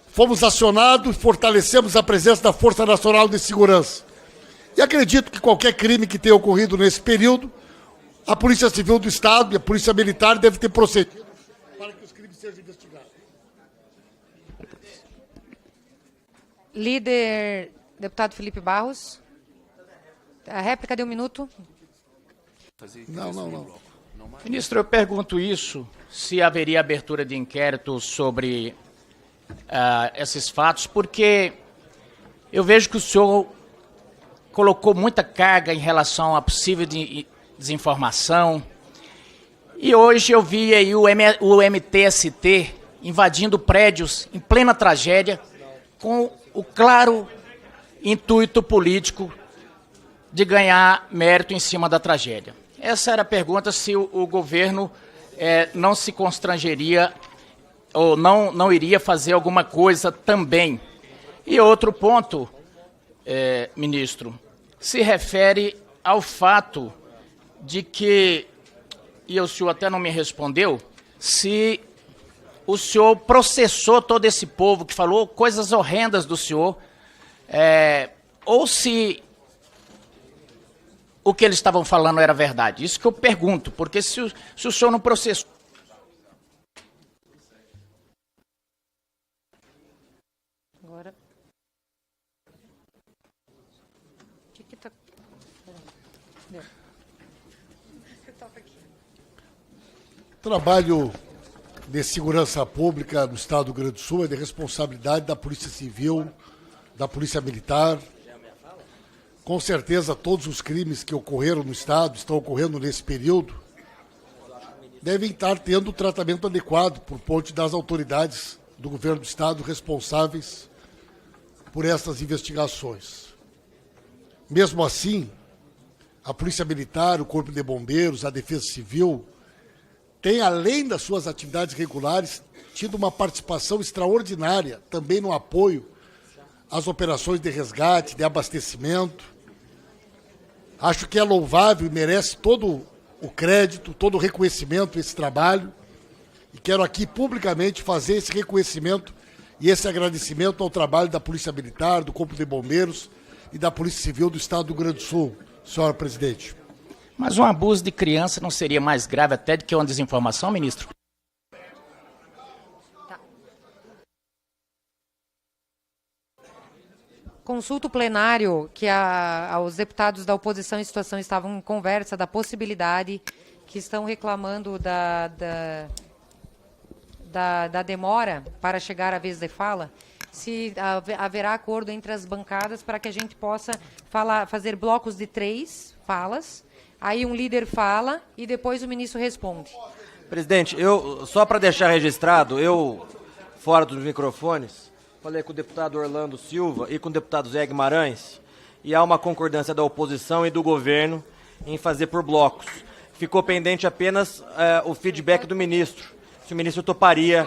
Fomos acionados e fortalecemos a presença da Força Nacional de Segurança. E acredito que qualquer crime que tenha ocorrido nesse período, a Polícia Civil do Estado e a Polícia Militar devem ter procedido para que os crimes sejam investigados. Líder, deputado Felipe Barros. A réplica de 1 minuto. Não. Ministro, eu pergunto isso, se haveria abertura de inquérito sobre esses fatos, porque Eu vejo que o senhor colocou muita carga em relação à possível desinformação. E hoje eu vi aí o MTST invadindo prédios em plena tragédia com o claro intuito político de ganhar mérito em cima da tragédia. Essa era a pergunta, se o governo não se constrangeria ou não iria fazer alguma coisa também. E outro ponto, ministro, se refere ao fato de que, e o senhor até não me respondeu, se o senhor processou todo esse povo que falou coisas horrendas do senhor, ou se o que eles estavam falando era verdade. Isso que eu pergunto, porque se o senhor não processou... Agora... Trabalho de segurança pública no Estado do Rio Grande do Sul é de responsabilidade da Polícia Civil, da Polícia Militar. Com certeza, todos os crimes que ocorreram no Estado, estão ocorrendo nesse período, devem estar tendo o tratamento adequado por parte das autoridades do governo do Estado responsáveis por essas investigações. Mesmo assim, a Polícia Militar, o Corpo de Bombeiros, a Defesa Civil, tem, além das suas atividades regulares, tido uma participação extraordinária também no apoio às operações de resgate, de abastecimento. Acho que é louvável e merece todo o crédito, todo o reconhecimento esse trabalho. E quero aqui publicamente fazer esse reconhecimento e esse agradecimento ao trabalho da Polícia Militar, do Corpo de Bombeiros e da Polícia Civil do Estado do Rio Grande do Sul, senhora presidente. Mas um abuso de criança não seria mais grave até do que uma desinformação, ministro? Consulta o plenário que os deputados da oposição em situação estavam em conversa da possibilidade, que estão reclamando da demora para chegar à vez de fala, se haverá acordo entre as bancadas para que a gente possa fazer blocos de 3 falas, aí um líder fala e depois o ministro responde. Presidente, só para deixar registrado, fora dos microfones, falei com o deputado Orlando Silva e com o deputado Zé Guimarães, e há uma concordância da oposição e do governo em fazer por blocos. Ficou pendente apenas o feedback do ministro, se o ministro toparia.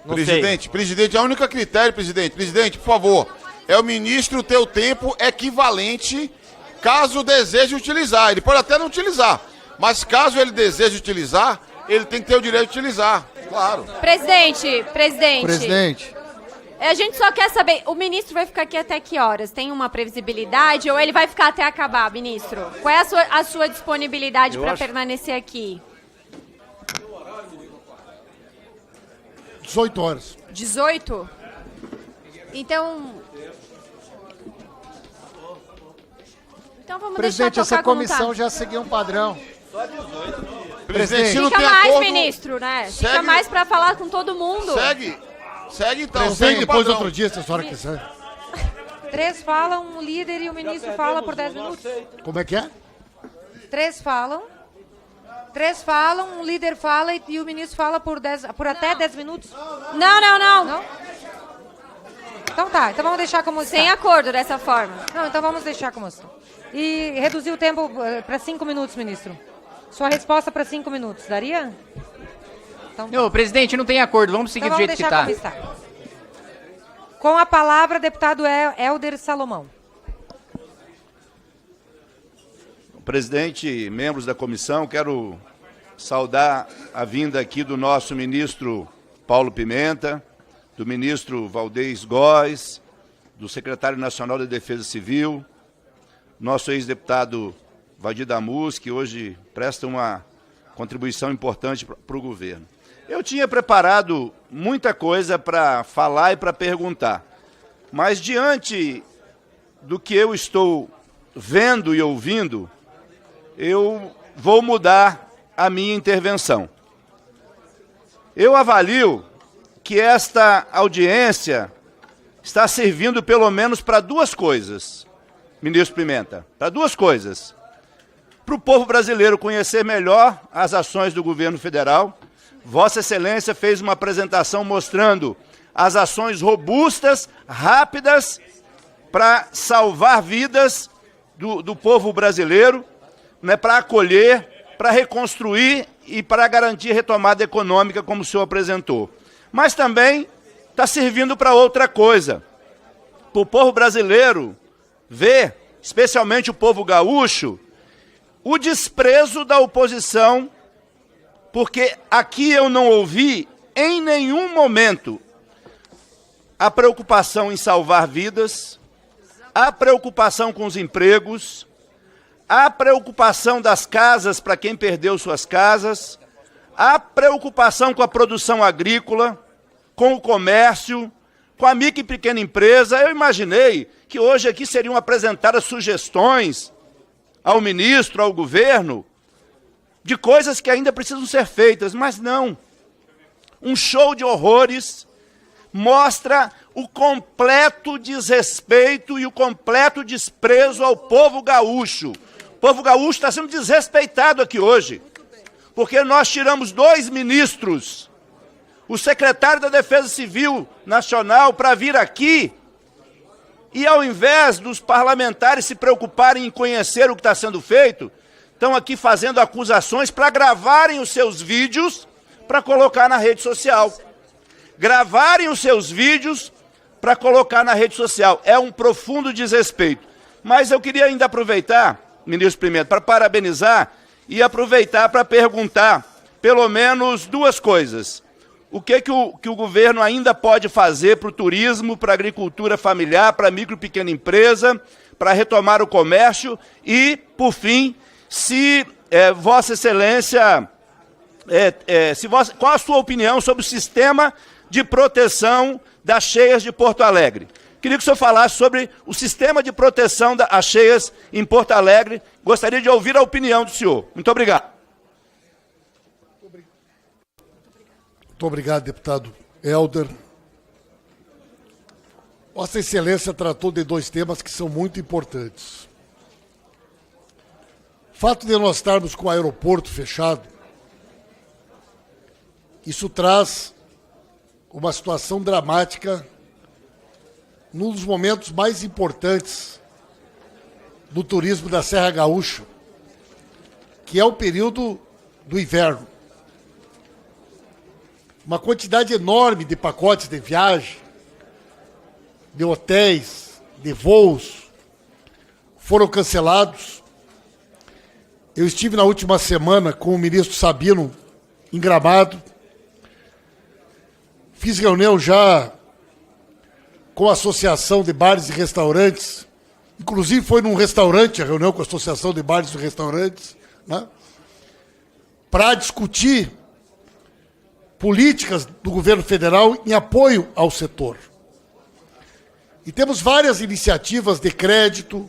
Não Presidente, sei. Presidente, a única critério, presidente, por favor, é o ministro ter o tempo equivalente caso deseje utilizar. Ele pode até não utilizar, mas caso ele deseje utilizar, ele tem que ter o direito de utilizar, claro. Presidente. Presidente. A gente só quer saber, o ministro vai ficar aqui até que horas? Tem uma previsibilidade ou ele vai ficar até acabar, ministro? Qual é a sua disponibilidade para permanecer aqui? 18 horas. 18? Então vamos Presidente, deixar tocar essa comissão como tá. já seguiu um padrão. Presidente, se não Fica tem mais, acordo, ministro, né? segue- Fica mais para falar com todo mundo. Segue então. Presidente, segue o depois padrão. outro dia, se a senhora quiser. 3 falam, um líder e o ministro fala por 10 minutos. Como é que é? 3 falam, um líder fala e o ministro fala por até 10 minutos. Não. Então tá, então vamos deixar como está. Sem acordo dessa forma. Não, então vamos deixar como está. E reduzir o tempo para 5 minutos, ministro. Sua resposta para 5 minutos, daria? Então, Não, presidente, não tem acordo, vamos seguir então do vamos jeito que deixar está. como está. Com a palavra, deputado Helder Salomão. Presidente, membros da comissão, quero saudar a vinda aqui do nosso ministro Paulo Pimenta, do ministro Valdez Góes, do secretário nacional de Defesa Civil, nosso ex-deputado Vadir Damus, que hoje presta uma contribuição importante para o governo. Eu tinha preparado muita coisa para falar e para perguntar, mas diante do que eu estou vendo e ouvindo, eu vou mudar a minha intervenção. Eu avalio que esta audiência está servindo pelo menos para duas coisas, ministro Pimenta, para duas coisas. Para o povo brasileiro conhecer melhor as ações do governo federal, Vossa Excelência fez uma apresentação mostrando as ações robustas, rápidas, para salvar vidas do povo brasileiro, né, para acolher, para reconstruir e para garantir retomada econômica, como o senhor apresentou. Mas também está servindo para outra coisa. Para o povo brasileiro ver, especialmente o povo gaúcho, o desprezo da oposição, porque aqui eu não ouvi em nenhum momento a preocupação em salvar vidas, a preocupação com os empregos, a preocupação das casas para quem perdeu suas casas, a preocupação com a produção agrícola, com o comércio, com a micro e pequena empresa. Eu imaginei que hoje aqui seriam apresentadas sugestões ao ministro, ao governo, de coisas que ainda precisam ser feitas, mas não. Um show de horrores mostra o completo desrespeito e o completo desprezo ao povo gaúcho. O povo gaúcho está sendo desrespeitado aqui hoje, porque nós tiramos 2 ministros, o secretário da Defesa Civil Nacional, para vir aqui, e ao invés dos parlamentares se preocuparem em conhecer o que está sendo feito, estão aqui fazendo acusações para gravarem os seus vídeos para colocar na rede social. Gravarem os seus vídeos para colocar na rede social. É um profundo desrespeito. Mas eu queria ainda aproveitar, ministro Pimenta, para parabenizar e aproveitar para perguntar pelo menos 2 coisas. O que o governo ainda pode fazer para o turismo, para a agricultura familiar, para a micro e pequena empresa, para retomar o comércio e, por fim, se Vossa Excelência, qual a sua opinião sobre o sistema de proteção das cheias de Porto Alegre? Queria que o senhor falasse sobre o sistema de proteção das cheias em Porto Alegre. Gostaria de ouvir a opinião do senhor. Muito obrigado. Muito obrigado, deputado Helder. Vossa Excelência tratou de 2 temas que são muito importantes. O fato de nós estarmos com o aeroporto fechado, isso traz uma situação dramática num dos momentos mais importantes do turismo da Serra Gaúcha, que é o período do inverno. Uma quantidade enorme de pacotes de viagem, de hotéis, de voos, foram cancelados. Eu estive na última semana com o ministro Sabino em Gramado. Fiz reunião já com a Associação de Bares e Restaurantes. Inclusive foi num restaurante a reunião com a Associação de Bares e Restaurantes, né, para discutir políticas do governo federal em apoio ao setor. E temos várias iniciativas de crédito,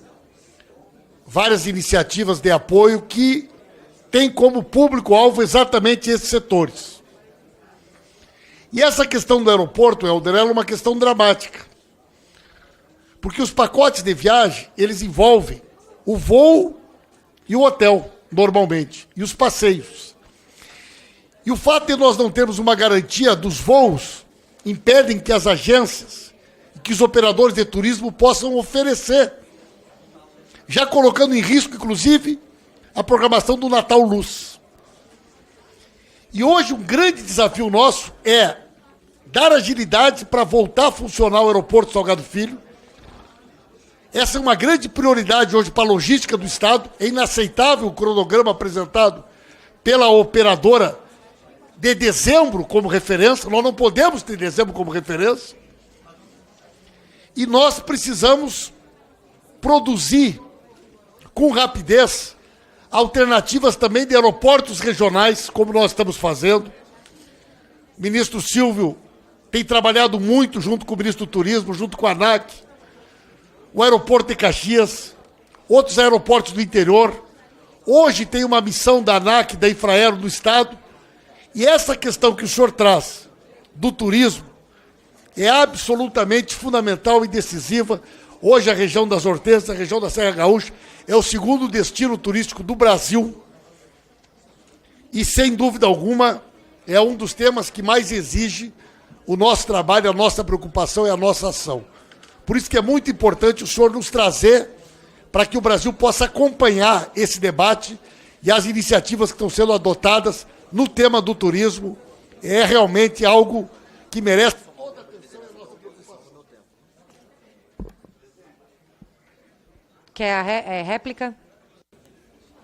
várias iniciativas de apoio que têm como público-alvo exatamente esses setores. E essa questão do aeroporto, Helder, é uma questão dramática. Porque os pacotes de viagem, eles envolvem o voo e o hotel, normalmente, e os passeios. E o fato de nós não termos uma garantia dos voos impedem que as agências e que os operadores de turismo possam oferecer, já colocando em risco, inclusive, a programação do Natal Luz. E hoje um grande desafio nosso é dar agilidade para voltar a funcionar o aeroporto Salgado Filho. Essa é uma grande prioridade hoje para a logística do Estado. É inaceitável o cronograma apresentado pela operadora de dezembro como referência. Nós não podemos ter dezembro como referência. E nós precisamos produzir com rapidez alternativas também de aeroportos regionais, como nós estamos fazendo. O ministro Silvio tem trabalhado muito junto com o ministro do Turismo, junto com a ANAC, o aeroporto de Caxias, outros aeroportos do interior. Hoje tem uma missão da ANAC, da Infraero, do Estado, e essa questão que o senhor traz do turismo, é absolutamente fundamental e decisiva. Hoje a região das Hortênsias, a região da Serra Gaúcha, é o segundo destino turístico do Brasil e, sem dúvida alguma, é um dos temas que mais exige o nosso trabalho, a nossa preocupação e a nossa ação. Por isso que é muito importante o senhor nos trazer para que o Brasil possa acompanhar esse debate e as iniciativas que estão sendo adotadas no tema do turismo. É realmente algo que merece toda a atenção e a nossa preocupação. Quer a réplica?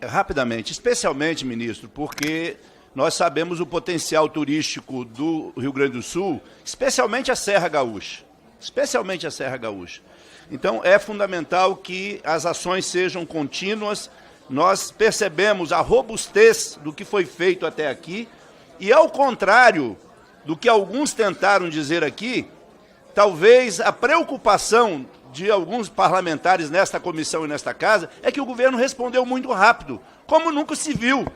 Rapidamente, especialmente, ministro, porque nós sabemos o potencial turístico do Rio Grande do Sul, especialmente a Serra Gaúcha. Especialmente a Serra Gaúcha. Então, é fundamental que as ações sejam contínuas. Nós percebemos a robustez do que foi feito até aqui e, ao contrário do que alguns tentaram dizer aqui, talvez a preocupação de alguns parlamentares nesta comissão e nesta casa é que o governo respondeu muito rápido, como nunca se viu.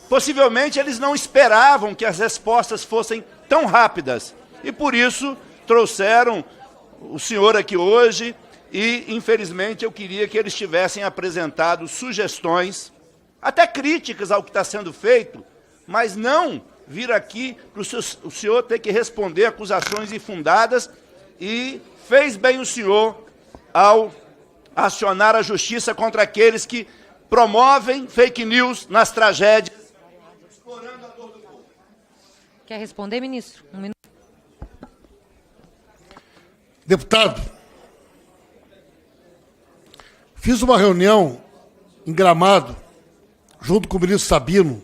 Possivelmente eles não esperavam que as respostas fossem tão rápidas e, por isso, trouxeram o senhor aqui hoje e, infelizmente, eu queria que eles tivessem apresentado sugestões, até críticas ao que está sendo feito, mas não vir aqui para o senhor ter que responder acusações infundadas, e fez bem o senhor ao acionar a justiça contra aqueles que promovem fake news nas tragédias. Quer responder, ministro? Um minuto. Deputado, fiz uma reunião em Gramado, junto com o ministro Sabino,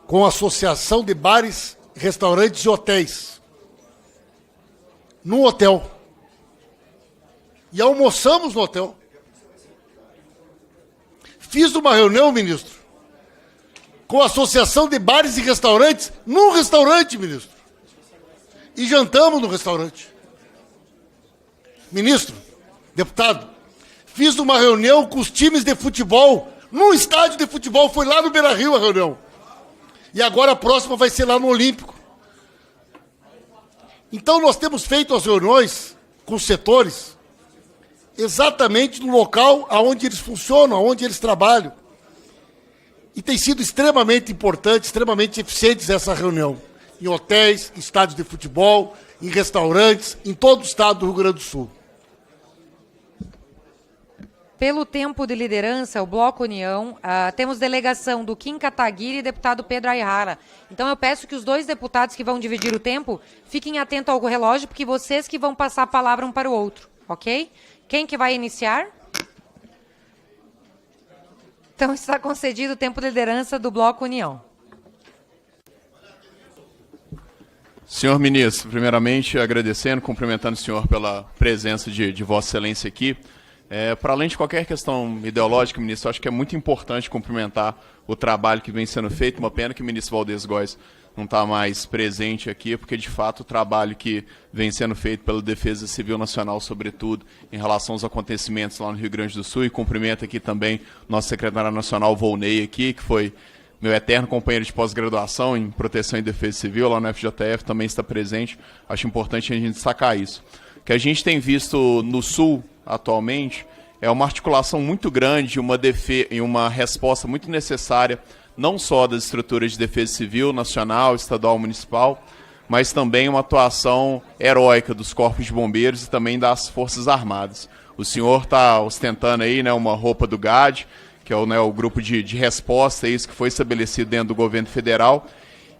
com a Associação de Bares, Restaurantes e Hotéis, num hotel. E almoçamos no hotel. Fiz uma reunião, ministro, com a Associação de Bares e Restaurantes, num restaurante, ministro. E jantamos no restaurante. Ministro, deputado, fiz uma reunião com os times de futebol, num estádio de futebol, foi lá no Beira-Rio a reunião. E agora a próxima vai ser lá no Olímpico. Então nós temos feito as reuniões com os setores, exatamente no local onde eles funcionam, onde eles trabalham. E tem sido extremamente importante, extremamente eficientes essa reunião. Em hotéis, em estádios de futebol, em restaurantes, em todo o estado do Rio Grande do Sul. Pelo tempo de liderança, o Bloco União, temos delegação do Kim Kataguiri e deputado Pedro Aihara. Então eu peço que os dois deputados que vão dividir o tempo fiquem atentos ao relógio, porque vocês que vão passar a palavra um para o outro, ok? Quem que vai iniciar? Então está concedido o tempo de liderança do Bloco União. Senhor ministro, primeiramente agradecendo, cumprimentando o senhor pela presença de Vossa Excelência aqui. Para além de qualquer questão ideológica, ministro, acho que é muito importante cumprimentar o trabalho que vem sendo feito. Uma pena que o ministro Valdez Góes não está mais presente aqui, porque, de fato, o trabalho que vem sendo feito pela Defesa Civil Nacional, sobretudo, em relação aos acontecimentos lá no Rio Grande do Sul, e cumprimento aqui também nosso secretário nacional, Volney, aqui, que foi meu eterno companheiro de pós-graduação em Proteção e Defesa Civil, lá no FJF, também está presente. Acho importante a gente destacar isso. O que a gente tem visto no Sul, atualmente, é uma articulação muito grande e uma resposta muito necessária, não só das estruturas de defesa civil, nacional, estadual, municipal, mas também uma atuação heróica dos corpos de bombeiros e também das Forças Armadas. O senhor está ostentando aí, né, uma roupa do GAD, que é o grupo de resposta, isso que foi estabelecido dentro do governo federal.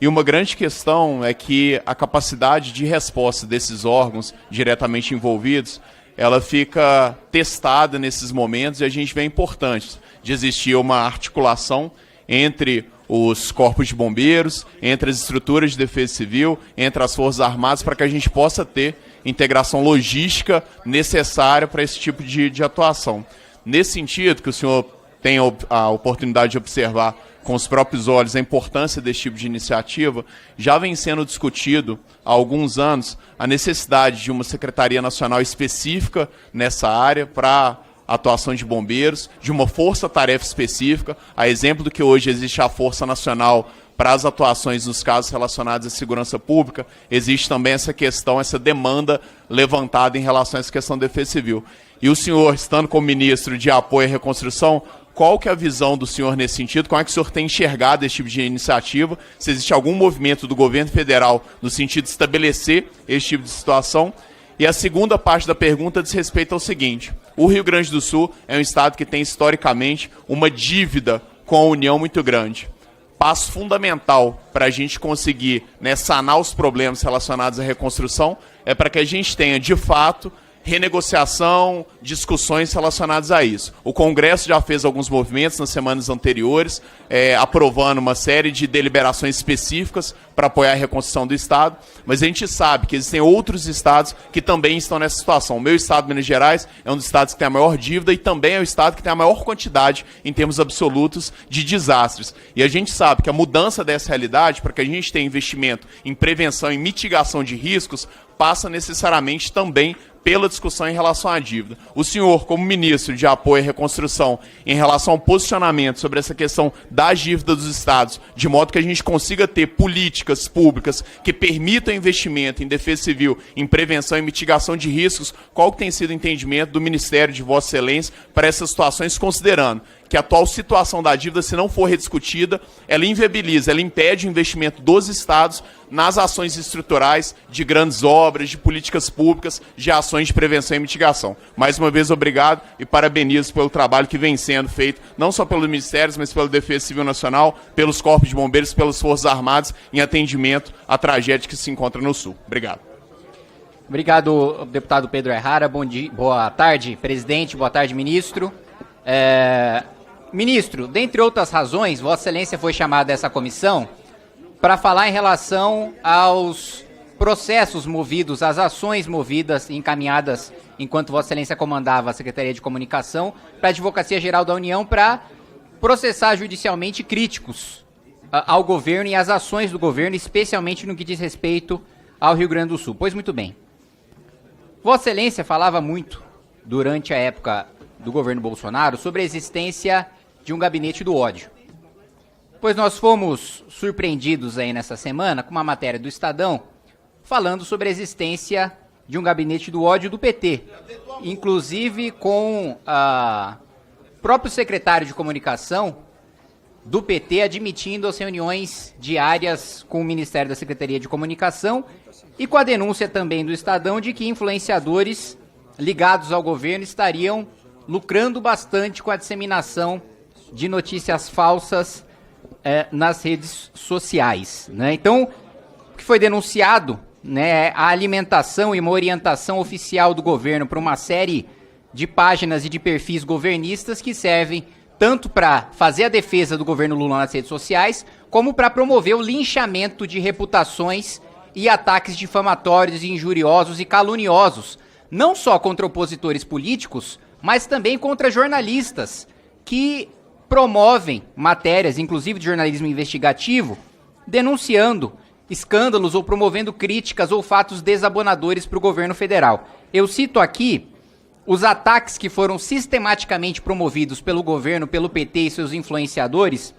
E uma grande questão é que a capacidade de resposta desses órgãos diretamente envolvidos, ela fica testada nesses momentos, e a gente vê a importância de existir uma articulação entre os corpos de bombeiros, entre as estruturas de defesa civil, entre as Forças Armadas, para que a gente possa ter integração logística necessária para esse tipo de atuação. Nesse sentido, que o senhor tem a oportunidade de observar com os próprios olhos a importância desse tipo de iniciativa, já vem sendo discutido há alguns anos a necessidade de uma Secretaria Nacional específica nessa área para atuação de bombeiros, de uma força-tarefa específica, a exemplo do que hoje existe a Força Nacional para as atuações nos casos relacionados à segurança pública, existe também essa questão, essa demanda levantada em relação a essa questão da defesa civil. E o senhor, estando como ministro de apoio à reconstrução, qual que é a visão do senhor nesse sentido? Como é que o senhor tem enxergado esse tipo de iniciativa? Se existe algum movimento do governo federal no sentido de estabelecer esse tipo de situação? E a segunda parte da pergunta diz respeito ao seguinte: o Rio Grande do Sul é um estado que tem historicamente uma dívida com a União muito grande. Passo fundamental para a gente conseguir, né, sanar os problemas relacionados à reconstrução é para que a gente tenha, de fato, renegociação, discussões relacionadas a isso. O Congresso já fez alguns movimentos nas semanas anteriores, aprovando uma série de deliberações específicas para apoiar a reconstrução do Estado, mas a gente sabe que existem outros estados que também estão nessa situação. O meu estado, Minas Gerais, é um dos estados que tem a maior dívida e também é o estado que tem a maior quantidade, em termos absolutos, de desastres. E a gente sabe que a mudança dessa realidade, para que a gente tenha investimento em prevenção e mitigação de riscos, passa necessariamente também pela discussão em relação à dívida. O senhor, como ministro de apoio à reconstrução, em relação ao posicionamento sobre essa questão da dívida dos estados, de modo que a gente consiga ter políticas públicas que permitam investimento em defesa civil, em prevenção e mitigação de riscos, qual que tem sido o entendimento do Ministério de Vossa Excelência para essas situações, considerando que a atual situação da dívida, se não for rediscutida, ela inviabiliza, ela impede o investimento dos estados nas ações estruturais de grandes obras, de políticas públicas, de ações de prevenção e mitigação. Mais uma vez, obrigado e parabenizo pelo trabalho que vem sendo feito, não só pelos ministérios, mas pela Defesa Civil Nacional, pelos corpos de bombeiros, pelas Forças Armadas, em atendimento à tragédia que se encontra no Sul. Obrigado. Obrigado, deputado Pedro Errara. Bom dia, boa tarde, presidente, boa tarde, ministro. Ministro, dentre outras razões, Vossa Excelência foi chamada a essa comissão para falar em relação aos processos movidos, às ações movidas e encaminhadas enquanto Vossa Excelência comandava a Secretaria de Comunicação para a Advocacia Geral da União para processar judicialmente críticos ao governo e às ações do governo, especialmente no que diz respeito ao Rio Grande do Sul. Pois muito bem. Vossa Excelência falava muito durante a época do governo Bolsonaro sobre a existência de um gabinete do ódio. Pois nós fomos surpreendidos aí nessa semana com uma matéria do Estadão falando sobre a existência de um gabinete do ódio do PT, inclusive com o próprio secretário de comunicação do PT admitindo as reuniões diárias com o Ministério da Secretaria de Comunicação e com a denúncia também do Estadão de que influenciadores ligados ao governo estariam lucrando bastante com a disseminação de notícias falsas nas redes sociais, né? Então, o que foi denunciado, né, a alimentação e uma orientação oficial do governo para uma série de páginas e de perfis governistas que servem tanto para fazer a defesa do governo Lula nas redes sociais, como para promover o linchamento de reputações e ataques difamatórios, injuriosos e caluniosos, não só contra opositores políticos, mas também contra jornalistas que promovem matérias, inclusive de jornalismo investigativo, denunciando escândalos ou promovendo críticas ou fatos desabonadores para o governo federal. Eu cito aqui os ataques que foram sistematicamente promovidos pelo governo, pelo PT e seus influenciadores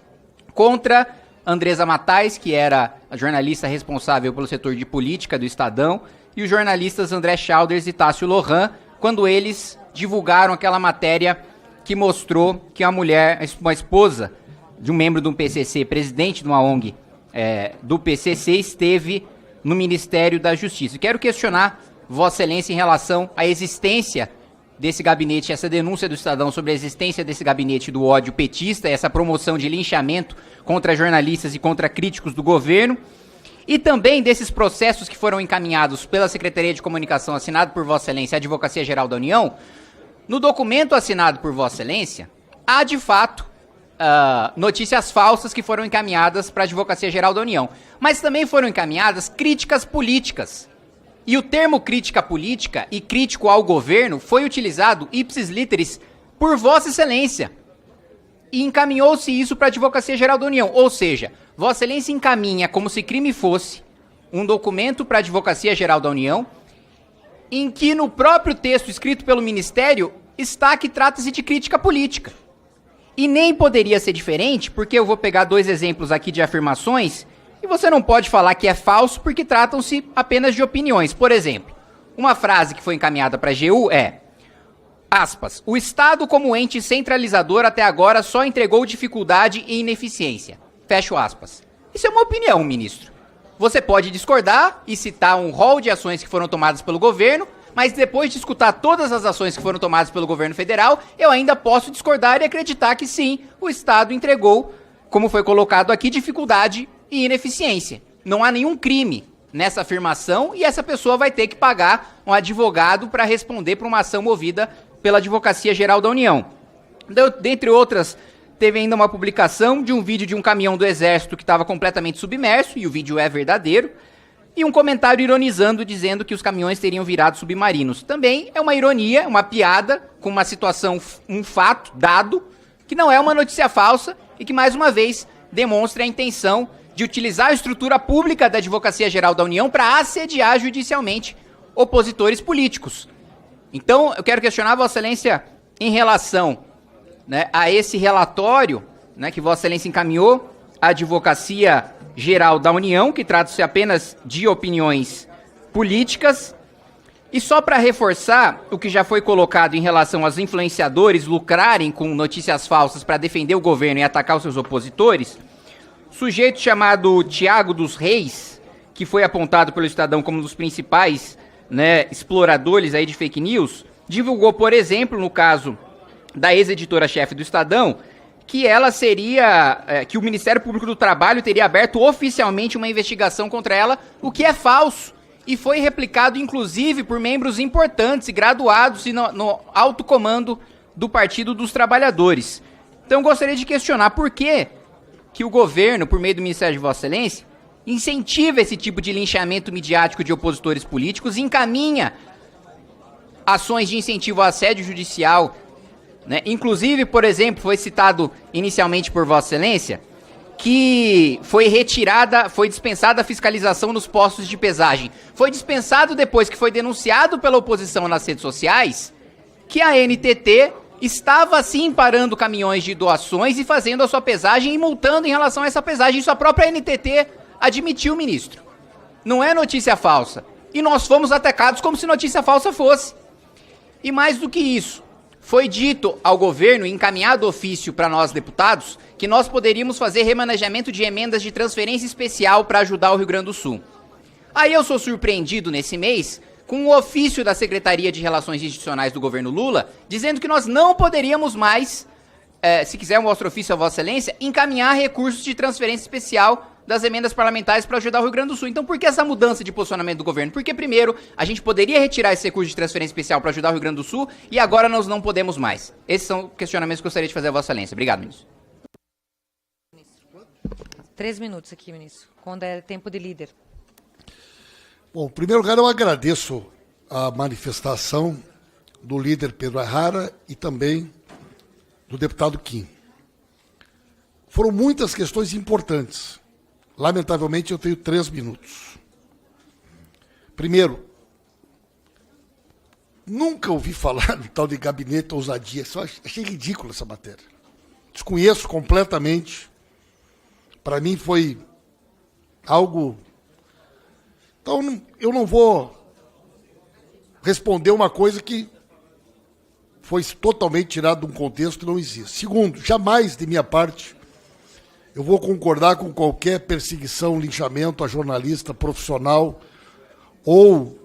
contra Andresa Matais, que era a jornalista responsável pelo setor de política do Estadão, e os jornalistas André Chalders e Tássio Lohan, quando eles divulgaram aquela matéria que mostrou que uma esposa de um membro do PCC, presidente de uma ONG do PCC, esteve no Ministério da Justiça. Quero questionar Vossa Excelência em relação à existência desse gabinete, essa denúncia do Estadão sobre a existência desse gabinete do ódio petista, essa promoção de linchamento contra jornalistas e contra críticos do governo, e também desses processos que foram encaminhados pela Secretaria de Comunicação, assinado por Vossa Excelência, a Advocacia Geral da União. No documento assinado por Vossa Excelência, há de fato notícias falsas que foram encaminhadas para a Advocacia Geral da União, mas também foram encaminhadas críticas políticas. E o termo crítica política e crítico ao governo foi utilizado ipsis literis por Vossa Excelência. E encaminhou-se isso para a Advocacia Geral da União. Ou seja, Vossa Excelência encaminha como se crime fosse um documento para a Advocacia Geral da União, em que no próprio texto escrito pelo Ministério está que trata-se de crítica política. E nem poderia ser diferente, porque eu vou pegar 2 exemplos aqui de afirmações, e você não pode falar que é falso porque tratam-se apenas de opiniões. Por exemplo, uma frase que foi encaminhada para a AGU é, aspas, o Estado como ente centralizador até agora só entregou dificuldade e ineficiência. Fecho aspas. Isso é uma opinião, ministro. Você pode discordar e citar um rol de ações que foram tomadas pelo governo, mas depois de escutar todas as ações que foram tomadas pelo governo federal, eu ainda posso discordar e acreditar que sim, o Estado entregou, como foi colocado aqui, dificuldade e ineficiência. Não há nenhum crime nessa afirmação e essa pessoa vai ter que pagar um advogado para responder por uma ação movida pela Advocacia Geral da União. Dentre outras, teve ainda uma publicação de um vídeo de um caminhão do Exército que estava completamente submerso, e o vídeo é verdadeiro, e um comentário ironizando, dizendo que os caminhões teriam virado submarinos. Também é uma ironia, uma piada, com uma situação, um fato dado, que não é uma notícia falsa e que, mais uma vez, demonstra a intenção de utilizar a estrutura pública da Advocacia Geral da União para assediar judicialmente opositores políticos. Então, eu quero questionar Vossa Excelência em relação, né, a esse relatório, né, que Vossa Excelência encaminhou à Advocacia Geral da União, que trata-se apenas de opiniões políticas. E só para reforçar o que já foi colocado em relação aos influenciadores lucrarem com notícias falsas para defender o governo e atacar os seus opositores, sujeito chamado Tiago dos Reis, que foi apontado pelo Estadão como um dos principais, né, exploradores aí de fake news, divulgou, por exemplo, no caso da ex-editora-chefe do Estadão, que ela seria, que o Ministério Público do Trabalho teria aberto oficialmente uma investigação contra ela, o que é falso, e foi replicado inclusive por membros importantes e graduados no alto comando do Partido dos Trabalhadores. Então gostaria de questionar por que o governo, por meio do Ministério de Vossa Excelência, incentiva esse tipo de linchamento midiático de opositores políticos, encaminha ações de incentivo ao assédio judicial, né? Inclusive, por exemplo, foi citado inicialmente por Vossa Excelência que foi dispensada a fiscalização nos postos de pesagem. Foi dispensado depois que foi denunciado pela oposição nas redes sociais que a NTT estava sim parando caminhões de doações e fazendo a sua pesagem e multando em relação a essa pesagem. Isso a própria NTT admitiu, ministro. Não é notícia falsa. E nós fomos atacados como se notícia falsa fosse. E mais do que isso, foi dito ao governo, encaminhado ofício para nós deputados, que nós poderíamos fazer remanejamento de emendas de transferência especial para ajudar o Rio Grande do Sul. Aí eu sou surpreendido nesse mês com o ofício da Secretaria de Relações Institucionais do governo Lula, dizendo que nós não poderíamos mais, se quiser eu mostro ofício a Vossa Excelência, encaminhar recursos de transferência especial das emendas parlamentares para ajudar o Rio Grande do Sul. Então por que essa mudança de posicionamento do governo? Porque primeiro, a gente poderia retirar esse recurso de transferência especial para ajudar o Rio Grande do Sul e agora nós não podemos mais. Esses são questionamentos que eu gostaria de fazer a Vossa Excelência. Obrigado, ministro. 3 minutos aqui, ministro, quando é tempo de líder. Bom, em primeiro lugar, eu agradeço a manifestação do líder Pedro Errara e também do deputado Kim. Foram muitas questões importantes. Lamentavelmente, eu tenho 3 minutos. Primeiro, nunca ouvi falar no tal de gabinete ousadia. Só achei ridícula essa matéria. Desconheço completamente. Para mim foi algo... Então, eu não vou responder uma coisa que foi totalmente tirada de um contexto que não existe. Segundo, jamais, de minha parte, eu vou concordar com qualquer perseguição, linchamento a jornalista profissional ou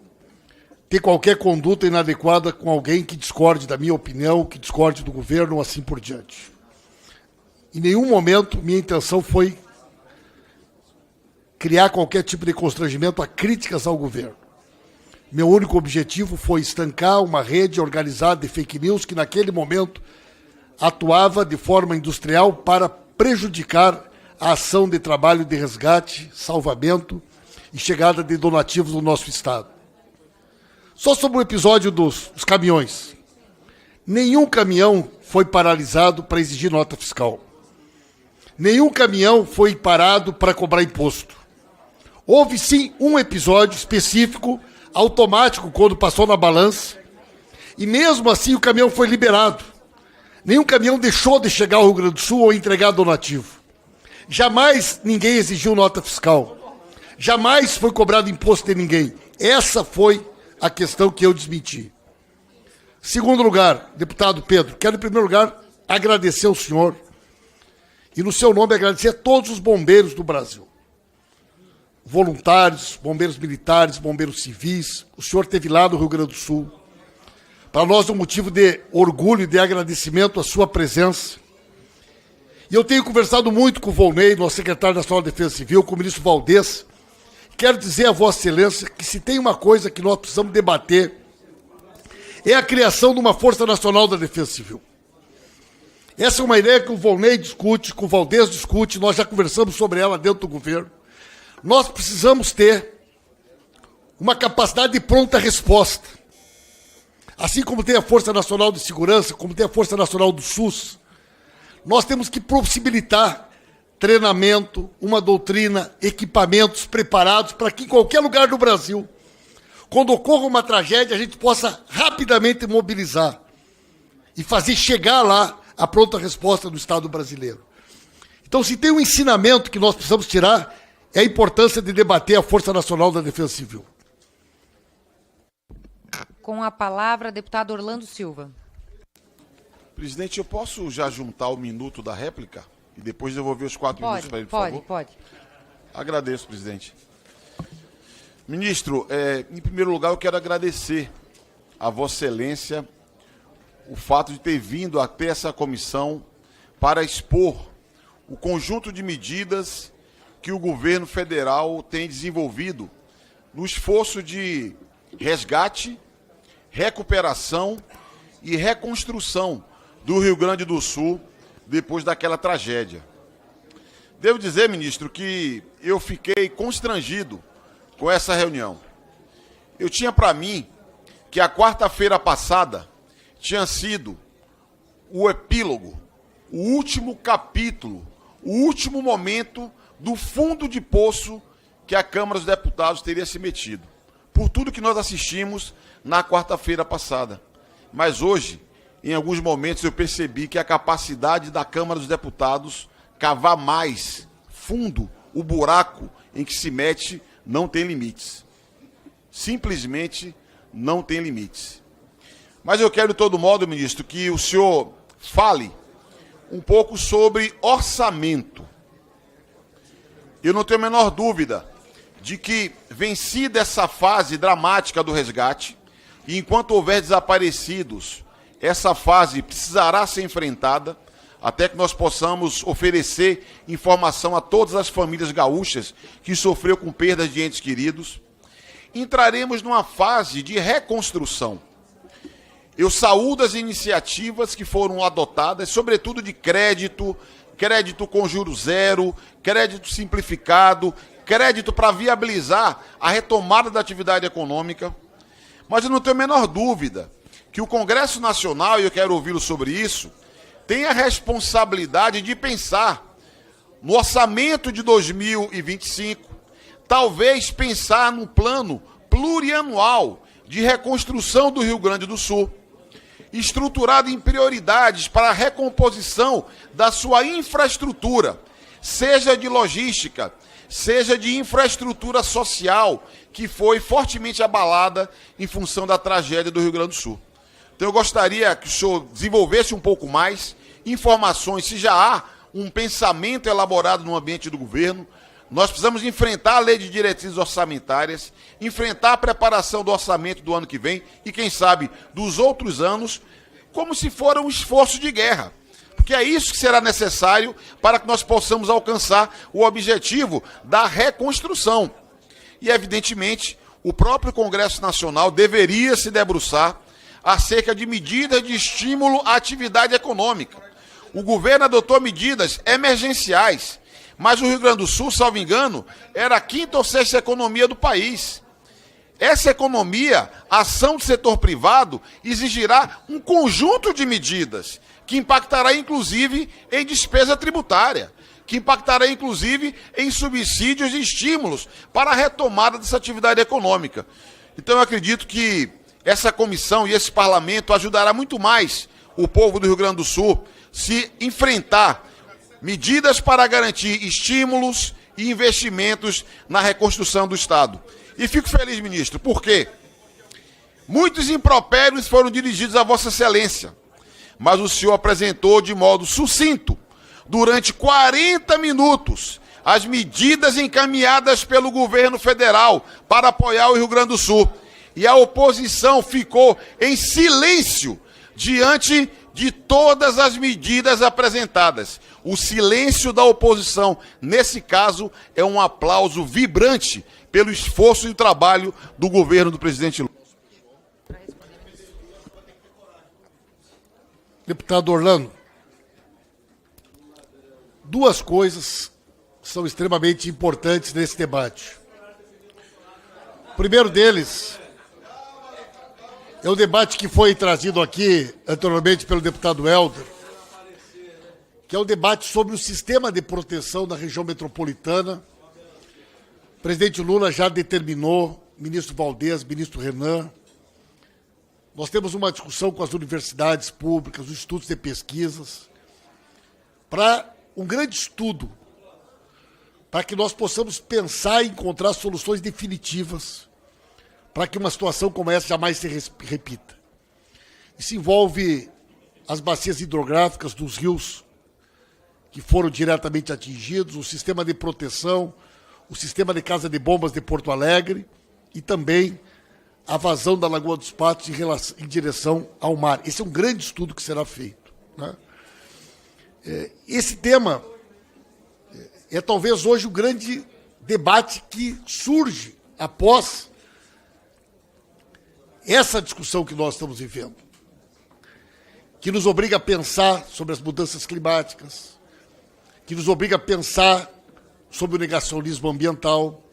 ter qualquer conduta inadequada com alguém que discorde da minha opinião, que discorde do governo ou assim por diante. Em nenhum momento minha intenção foi criar qualquer tipo de constrangimento a críticas ao governo. Meu único objetivo foi estancar uma rede organizada de fake news que naquele momento atuava de forma industrial para prejudicar a ação de trabalho de resgate, salvamento e chegada de donativos no nosso Estado. Só sobre o episódio dos caminhões. Nenhum caminhão foi paralisado para exigir nota fiscal. Nenhum caminhão foi parado para cobrar imposto. Houve sim um episódio específico, automático, quando passou na balança, e mesmo assim o caminhão foi liberado. Nenhum caminhão deixou de chegar ao Rio Grande do Sul ou entregar donativo. Jamais ninguém exigiu nota fiscal. Jamais foi cobrado imposto de ninguém. Essa foi a questão que eu desmenti. Segundo lugar, deputado Pedro, quero em primeiro lugar agradecer ao senhor e no seu nome agradecer a todos os bombeiros do Brasil. Voluntários, bombeiros militares, bombeiros civis. O senhor esteve lá no Rio Grande do Sul. Para nós é um motivo de orgulho e de agradecimento a sua presença. E eu tenho conversado muito com o Volney, nosso secretário nacional de Defesa Civil, com o ministro Valdez. Quero dizer a Vossa Excelência que se tem uma coisa que nós precisamos debater, é a criação de uma Força Nacional da Defesa Civil. Essa é uma ideia que o Volney discute, que o Valdez discute, nós já conversamos sobre ela dentro do governo. Nós precisamos ter uma capacidade de pronta resposta. Assim como tem a Força Nacional de Segurança, como tem a Força Nacional do SUS, nós temos que possibilitar treinamento, uma doutrina, equipamentos preparados para que em qualquer lugar do Brasil, quando ocorra uma tragédia, a gente possa rapidamente mobilizar e fazer chegar lá a pronta resposta do Estado brasileiro. Então, se tem um ensinamento que nós precisamos tirar, é a importância de debater a Força Nacional da Defesa Civil. Com a palavra, deputado Orlando Silva. Presidente, eu posso já juntar o minuto da réplica e depois devolver os 4 minutos para ele, por favor? Pode. Agradeço, presidente. Ministro, em primeiro lugar, eu quero agradecer a Vossa Excelência o fato de ter vindo até essa comissão para expor o conjunto de medidas que o governo federal tem desenvolvido no esforço de resgate, recuperação e reconstrução do Rio Grande do Sul depois daquela tragédia. Devo dizer, ministro, que eu fiquei constrangido com essa reunião. Eu tinha para mim que a quarta-feira passada tinha sido o epílogo, o último capítulo, o último momento do fundo de poço que a Câmara dos Deputados teria se metido, por tudo que nós assistimos na quarta-feira passada. Mas hoje, em alguns momentos, eu percebi que a capacidade da Câmara dos Deputados cavar mais fundo o buraco em que se mete não tem limites. Simplesmente não tem limites. Mas eu quero, de todo modo, ministro, que o senhor fale um pouco sobre orçamento. Eu não tenho a menor dúvida de que, vencida essa fase dramática do resgate, e enquanto houver desaparecidos, essa fase precisará ser enfrentada, até que nós possamos oferecer informação a todas as famílias gaúchas que sofreram com perdas de entes queridos. Entraremos numa fase de reconstrução. Eu saúdo as iniciativas que foram adotadas, sobretudo de crédito com juros zero, crédito simplificado, crédito para viabilizar a retomada da atividade econômica. Mas eu não tenho a menor dúvida que o Congresso Nacional, e eu quero ouvi-lo sobre isso, tem a responsabilidade de pensar no orçamento de 2025, talvez pensar num plano plurianual de reconstrução do Rio Grande do Sul, estruturado em prioridades para a recomposição da sua infraestrutura, seja de logística, seja de infraestrutura social, que foi fortemente abalada em função da tragédia do Rio Grande do Sul. Então eu gostaria que o senhor desenvolvesse um pouco mais informações, se já há um pensamento elaborado no ambiente do governo. Nós precisamos enfrentar a lei de diretrizes orçamentárias, enfrentar a preparação do orçamento do ano que vem e, quem sabe, dos outros anos, como se for um esforço de guerra. Porque é isso que será necessário para que nós possamos alcançar o objetivo da reconstrução. E, evidentemente, o próprio Congresso Nacional deveria se debruçar acerca de medidas de estímulo à atividade econômica. O governo adotou medidas emergenciais, mas o Rio Grande do Sul, salvo engano, era a quinta ou sexta economia do país. Essa economia, a ação do setor privado, exigirá um conjunto de medidas que impactará, inclusive, em despesa tributária, que impactará, inclusive, em subsídios e estímulos para a retomada dessa atividade econômica. Então, eu acredito que essa comissão e esse parlamento ajudará muito mais o povo do Rio Grande do Sul se enfrentar medidas para garantir estímulos e investimentos na reconstrução do Estado. E fico feliz, ministro, porque muitos impropérios foram dirigidos a Vossa Excelência, mas o senhor apresentou de modo sucinto, durante 40 minutos, as medidas encaminhadas pelo governo federal para apoiar o Rio Grande do Sul. E a oposição ficou em silêncio diante de todas as medidas apresentadas. O silêncio da oposição, nesse caso, é um aplauso vibrante pelo esforço e trabalho do governo do presidente Lula. Deputado Orlando, duas coisas são extremamente importantes nesse debate. O primeiro deles é o debate que foi trazido aqui anteriormente pelo deputado Helder, que é o debate sobre o sistema de proteção da região metropolitana. O presidente Lula já determinou, ministro Valdez, ministro Renan. Nós temos uma discussão com as universidades públicas, os institutos de pesquisas, para um grande estudo, para que nós possamos pensar e encontrar soluções definitivas para que uma situação como essa jamais se repita. Isso envolve as bacias hidrográficas dos rios que foram diretamente atingidos, o sistema de proteção, o sistema de casa de bombas de Porto Alegre e também a vazão da Lagoa dos Patos em direção ao mar. Esse é um grande estudo que será feito, né? Esse tema é talvez hoje o grande debate que surge após essa discussão que nós estamos vivendo, que nos obriga a pensar sobre as mudanças climáticas, que nos obriga a pensar sobre o negacionismo ambiental.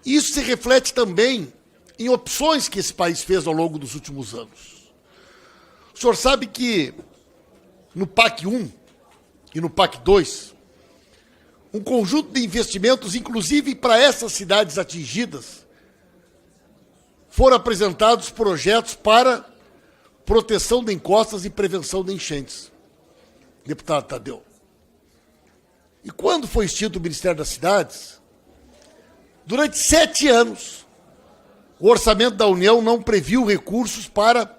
Isso se reflete também em opções que esse país fez ao longo dos últimos anos. O senhor sabe que no PAC 1 e no PAC 2, um conjunto de investimentos, inclusive para essas cidades atingidas, foram apresentados projetos para proteção de encostas e prevenção de enchentes. Deputado Tadeu. E quando foi extinto o Ministério das Cidades, durante 7 anos, o orçamento da União não previu recursos para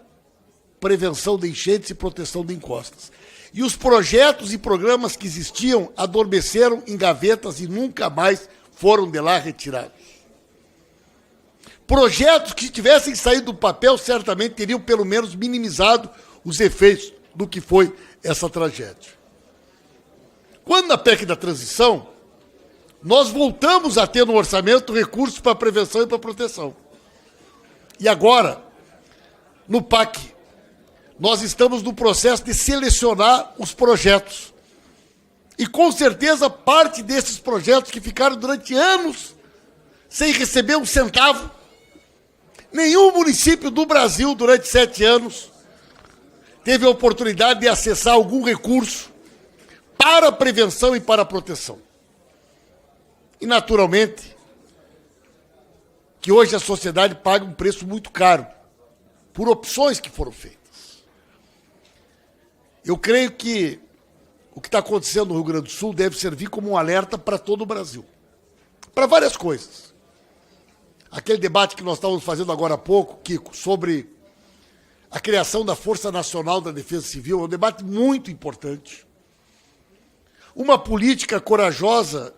prevenção de enchentes e proteção de encostas. E os projetos e programas que existiam adormeceram em gavetas e nunca mais foram de lá retirados. Projetos que, se tivessem saído do papel, certamente teriam pelo menos minimizado os efeitos do que foi essa tragédia. Quando na PEC da transição, nós voltamos a ter no orçamento recursos para prevenção e para proteção. E agora, no PAC, nós estamos no processo de selecionar os projetos. E com certeza parte desses projetos que ficaram durante anos sem receber um centavo, nenhum município do Brasil durante 7 anos teve a oportunidade de acessar algum recurso para a prevenção e para a proteção. E, naturalmente, que hoje a sociedade paga um preço muito caro por opções que foram feitas. Eu creio que o que está acontecendo no Rio Grande do Sul deve servir como um alerta para todo o Brasil. Para várias coisas. Aquele debate que nós estávamos fazendo agora há pouco, Kiko, sobre a criação da Força Nacional da Defesa Civil, é um debate muito importante. Uma política corajosa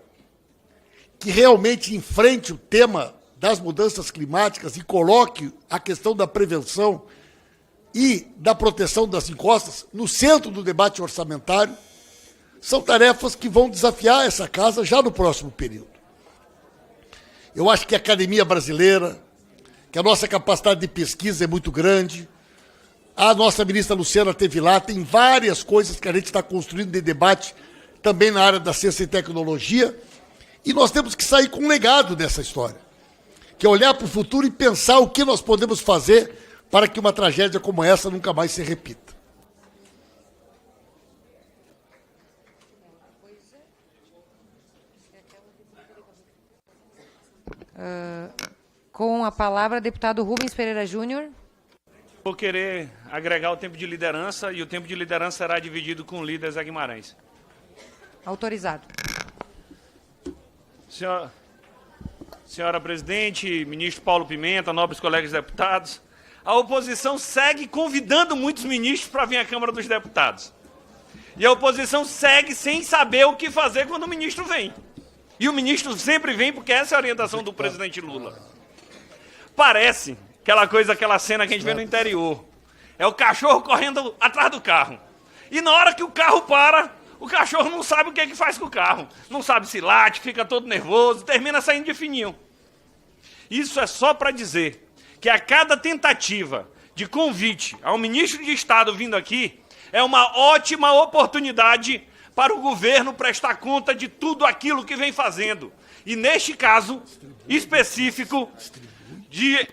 que realmente enfrente o tema das mudanças climáticas e coloque a questão da prevenção e da proteção das encostas no centro do debate orçamentário, são tarefas que vão desafiar essa casa já no próximo período. Eu acho que a academia brasileira, que a nossa capacidade de pesquisa é muito grande, a nossa ministra Luciana esteve lá, tem várias coisas que a gente está construindo de debate também na área da ciência e tecnologia, e nós temos que sair com um legado dessa história, que é olhar para o futuro e pensar o que nós podemos fazer para que uma tragédia como essa nunca mais se repita. Com a palavra, deputado Rubens Pereira Júnior. Vou querer agregar o tempo de liderança e o tempo de liderança será dividido com o líder Zé Guimarães. Autorizado. Senhora presidente, ministro Paulo Pimenta, nobres colegas deputados, a oposição segue convidando muitos ministros para vir à Câmara dos Deputados. E a oposição segue sem saber o que fazer quando o ministro vem. E o ministro sempre vem porque essa é a orientação do presidente Lula. Parece aquela cena que a gente vê no interior. É o cachorro correndo atrás do carro. E na hora que o carro para, o cachorro não sabe o que é que faz com o carro. Não sabe se late, fica todo nervoso, termina saindo de fininho. Isso é só para dizer que a cada tentativa de convite ao ministro de Estado vindo aqui é uma ótima oportunidade para o governo prestar conta de tudo aquilo que vem fazendo. E neste caso específico,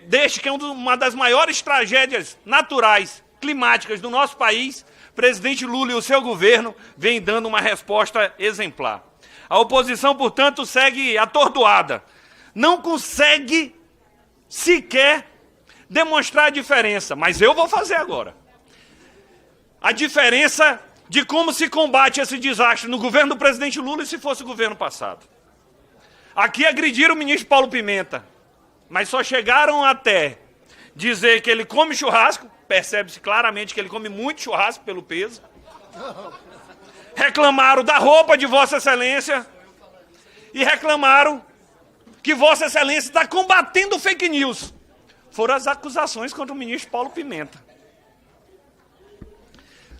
deste que é uma das maiores tragédias naturais, climáticas do nosso país, presidente Lula e o seu governo vem dando uma resposta exemplar. A oposição, portanto, segue atordoada. Não consegue sequer demonstrar a diferença, mas eu vou fazer agora. A diferença de como se combate esse desastre no governo do presidente Lula e se fosse o governo passado. Aqui agrediram o ministro Paulo Pimenta, mas só chegaram até dizer que ele come churrasco, percebe-se claramente que ele come muito churrasco pelo peso. Reclamaram da roupa de Vossa Excelência e reclamaram que Vossa Excelência está combatendo fake news. Foram as acusações contra o ministro Paulo Pimenta.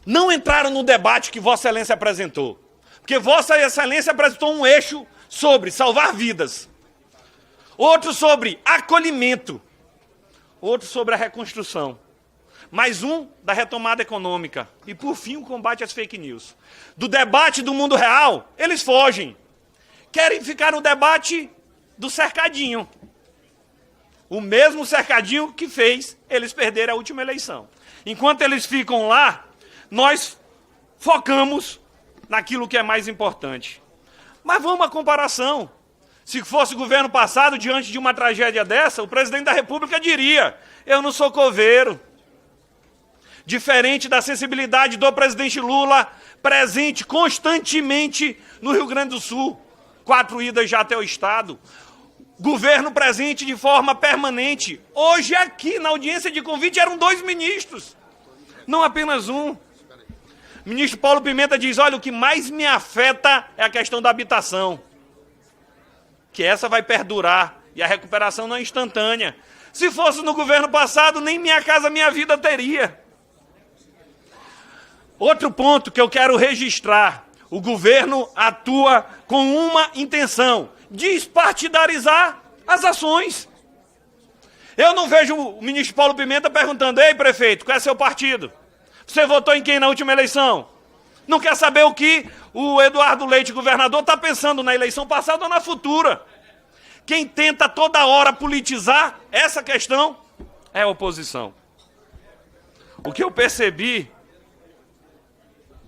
Não entraram no debate que Vossa Excelência apresentou, porque Vossa Excelência apresentou um eixo sobre salvar vidas, outro sobre acolhimento, outro sobre a reconstrução, mais um da retomada econômica e, por fim, o combate às fake news. Do debate do mundo real, eles fogem. Querem ficar no debate do cercadinho. O mesmo cercadinho que fez eles perderem a última eleição. Enquanto eles ficam lá, nós focamos naquilo que é mais importante. Mas vamos à comparação. Se fosse o governo passado, diante de uma tragédia dessa, o presidente da República diria: eu não sou coveiro. Diferente da sensibilidade do presidente Lula, presente constantemente no Rio Grande do Sul, 4 idas já até o Estado. Governo presente de forma permanente. Hoje aqui, na audiência de convite, eram 2 ministros, não apenas um. O ministro Paulo Pimenta diz: olha, o que mais me afeta é a questão da habitação, que essa vai perdurar e a recuperação não é instantânea. Se fosse no governo passado, nem Minha Casa Minha Vida teria. Outro ponto que eu quero registrar: o governo atua com uma intenção: despartidarizar as ações. Eu não vejo o ministro Paulo Pimenta perguntando: ei, prefeito, qual é seu partido? Você votou em quem na última eleição? Não quer saber o que o Eduardo Leite, governador, está pensando na eleição passada ou na futura. Quem tenta toda hora politizar essa questão é a oposição. O que eu percebi,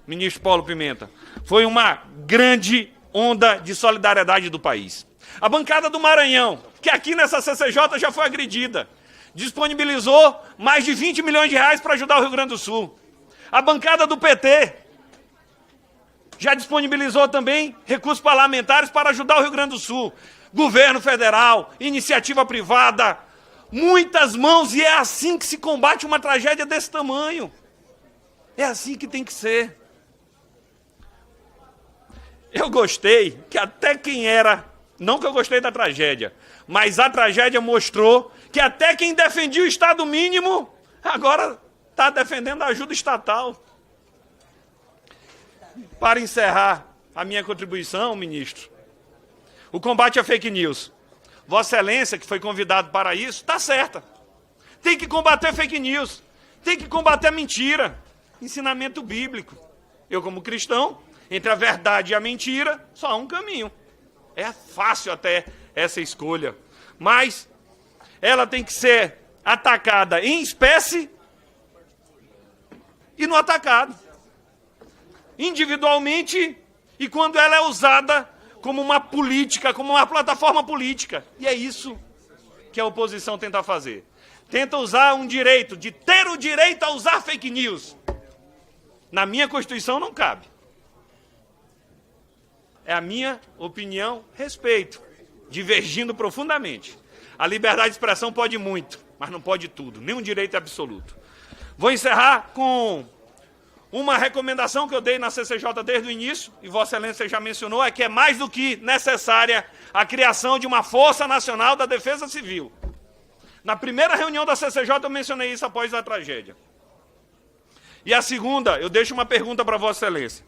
ministro Paulo Pimenta, foi uma grande onda de solidariedade do país. A bancada do Maranhão, que aqui nessa CCJ já foi agredida, disponibilizou mais de 20 milhões de reais para ajudar o Rio Grande do Sul. A bancada do PT já disponibilizou também recursos parlamentares para ajudar o Rio Grande do Sul. Governo federal, iniciativa privada, muitas mãos, e é assim que se combate uma tragédia desse tamanho. É assim que tem que ser. Eu gostei que até quem era, não que eu gostei da tragédia, mas a tragédia mostrou que até quem defendia o Estado mínimo, agora está defendendo a ajuda estatal. Para encerrar a minha contribuição, ministro, o combate à fake news. Vossa Excelência, que foi convidado para isso, está certa. Tem que combater fake news, tem que combater a mentira. Ensinamento bíblico. Eu, como cristão, entre a verdade e a mentira, só há um caminho. É fácil até essa escolha, mas ela tem que ser atacada em espécie e no atacado. Individualmente e quando ela é usada como uma política, como uma plataforma política. E é isso que a oposição tenta fazer? Tenta usar um direito, de ter o direito a usar fake news. Na minha Constituição não cabe. É a minha opinião, respeito, divergindo profundamente. A liberdade de expressão pode muito, mas não pode tudo, nenhum direito absoluto. Vou encerrar com uma recomendação que eu dei na CCJ desde o início, e Vossa Excelência já mencionou, é que é mais do que necessária a criação de uma Força Nacional da Defesa Civil. Na primeira reunião da CCJ eu mencionei isso após a tragédia. E a segunda, eu deixo uma pergunta para Vossa Excelência.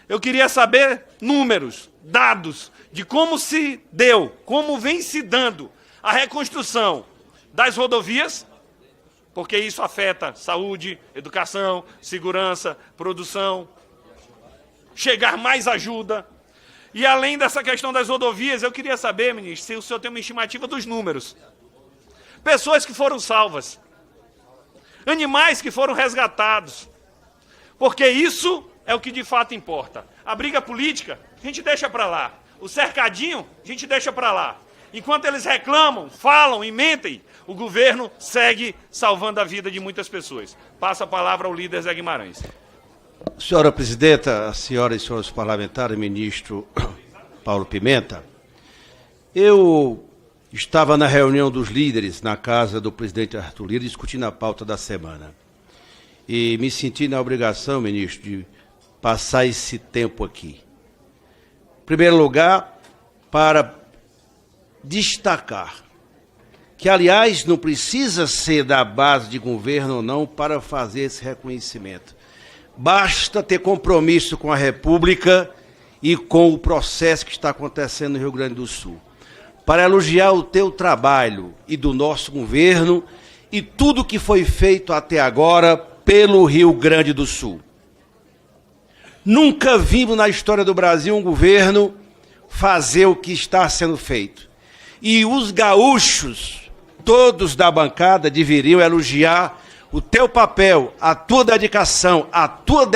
Eu queria saber números, dados, de como se deu, como vem se dando a reconstrução das rodovias, porque isso afeta saúde, educação, segurança, produção, chegar mais ajuda. E além dessa questão das rodovias, eu queria saber, ministro, se o senhor tem uma estimativa dos números. Pessoas que foram salvas, animais que foram resgatados, porque isso é o que de fato importa. A briga política, a gente deixa para lá. O cercadinho, a gente deixa para lá. Enquanto eles reclamam, falam e mentem, o governo segue salvando a vida de muitas pessoas. Passa a palavra ao líder Zé Guimarães. Senhora Presidenta, senhoras e senhores parlamentares, ministro Paulo Pimenta, eu estava na reunião dos líderes na casa do presidente Arthur Lira discutindo a pauta da semana. E me senti na obrigação, ministro, de passar esse tempo aqui. Em primeiro lugar, para destacar que, aliás, não precisa ser da base de governo ou não para fazer esse reconhecimento. Basta ter compromisso com a República e com o processo que está acontecendo no Rio Grande do Sul. Para elogiar o teu trabalho e do nosso governo e tudo que foi feito até agora pelo Rio Grande do Sul. Nunca vimos na história do Brasil um governo fazer o que está sendo feito. E os gaúchos, todos da bancada, deveriam elogiar o teu papel, a tua dedicação, a tua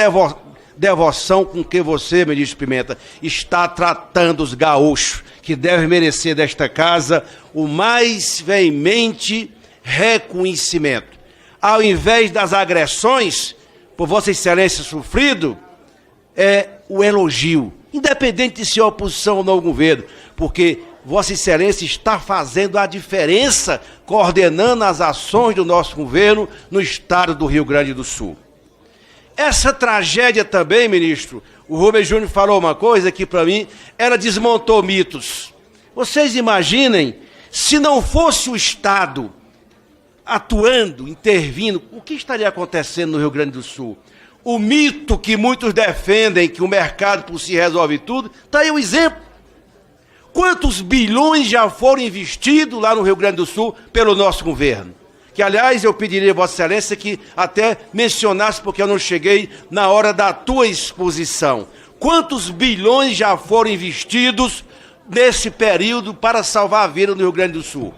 devoção com que você, ministro Pimenta, está tratando os gaúchos, que devem merecer desta casa o mais veemente reconhecimento. Ao invés das agressões, por Vossa Excelência sofrido, é o elogio, independente de se é oposição ou não ao governo, porque Vossa Excelência está fazendo a diferença, coordenando as ações do nosso governo no estado do Rio Grande do Sul. Essa tragédia também, ministro, o Rubens Júnior falou uma coisa que para mim, ela desmontou mitos. Vocês imaginem, se não fosse o Estado atuando, intervindo, o que estaria acontecendo no Rio Grande do Sul? O mito que muitos defendem, que o mercado por si resolve tudo, está aí um exemplo. Quantos bilhões já foram investidos lá no Rio Grande do Sul pelo nosso governo? Que, aliás, eu pediria a Vossa Excelência que até mencionasse, porque eu não cheguei na hora da tua exposição. Quantos bilhões já foram investidos nesse período para salvar a vida no Rio Grande do Sul?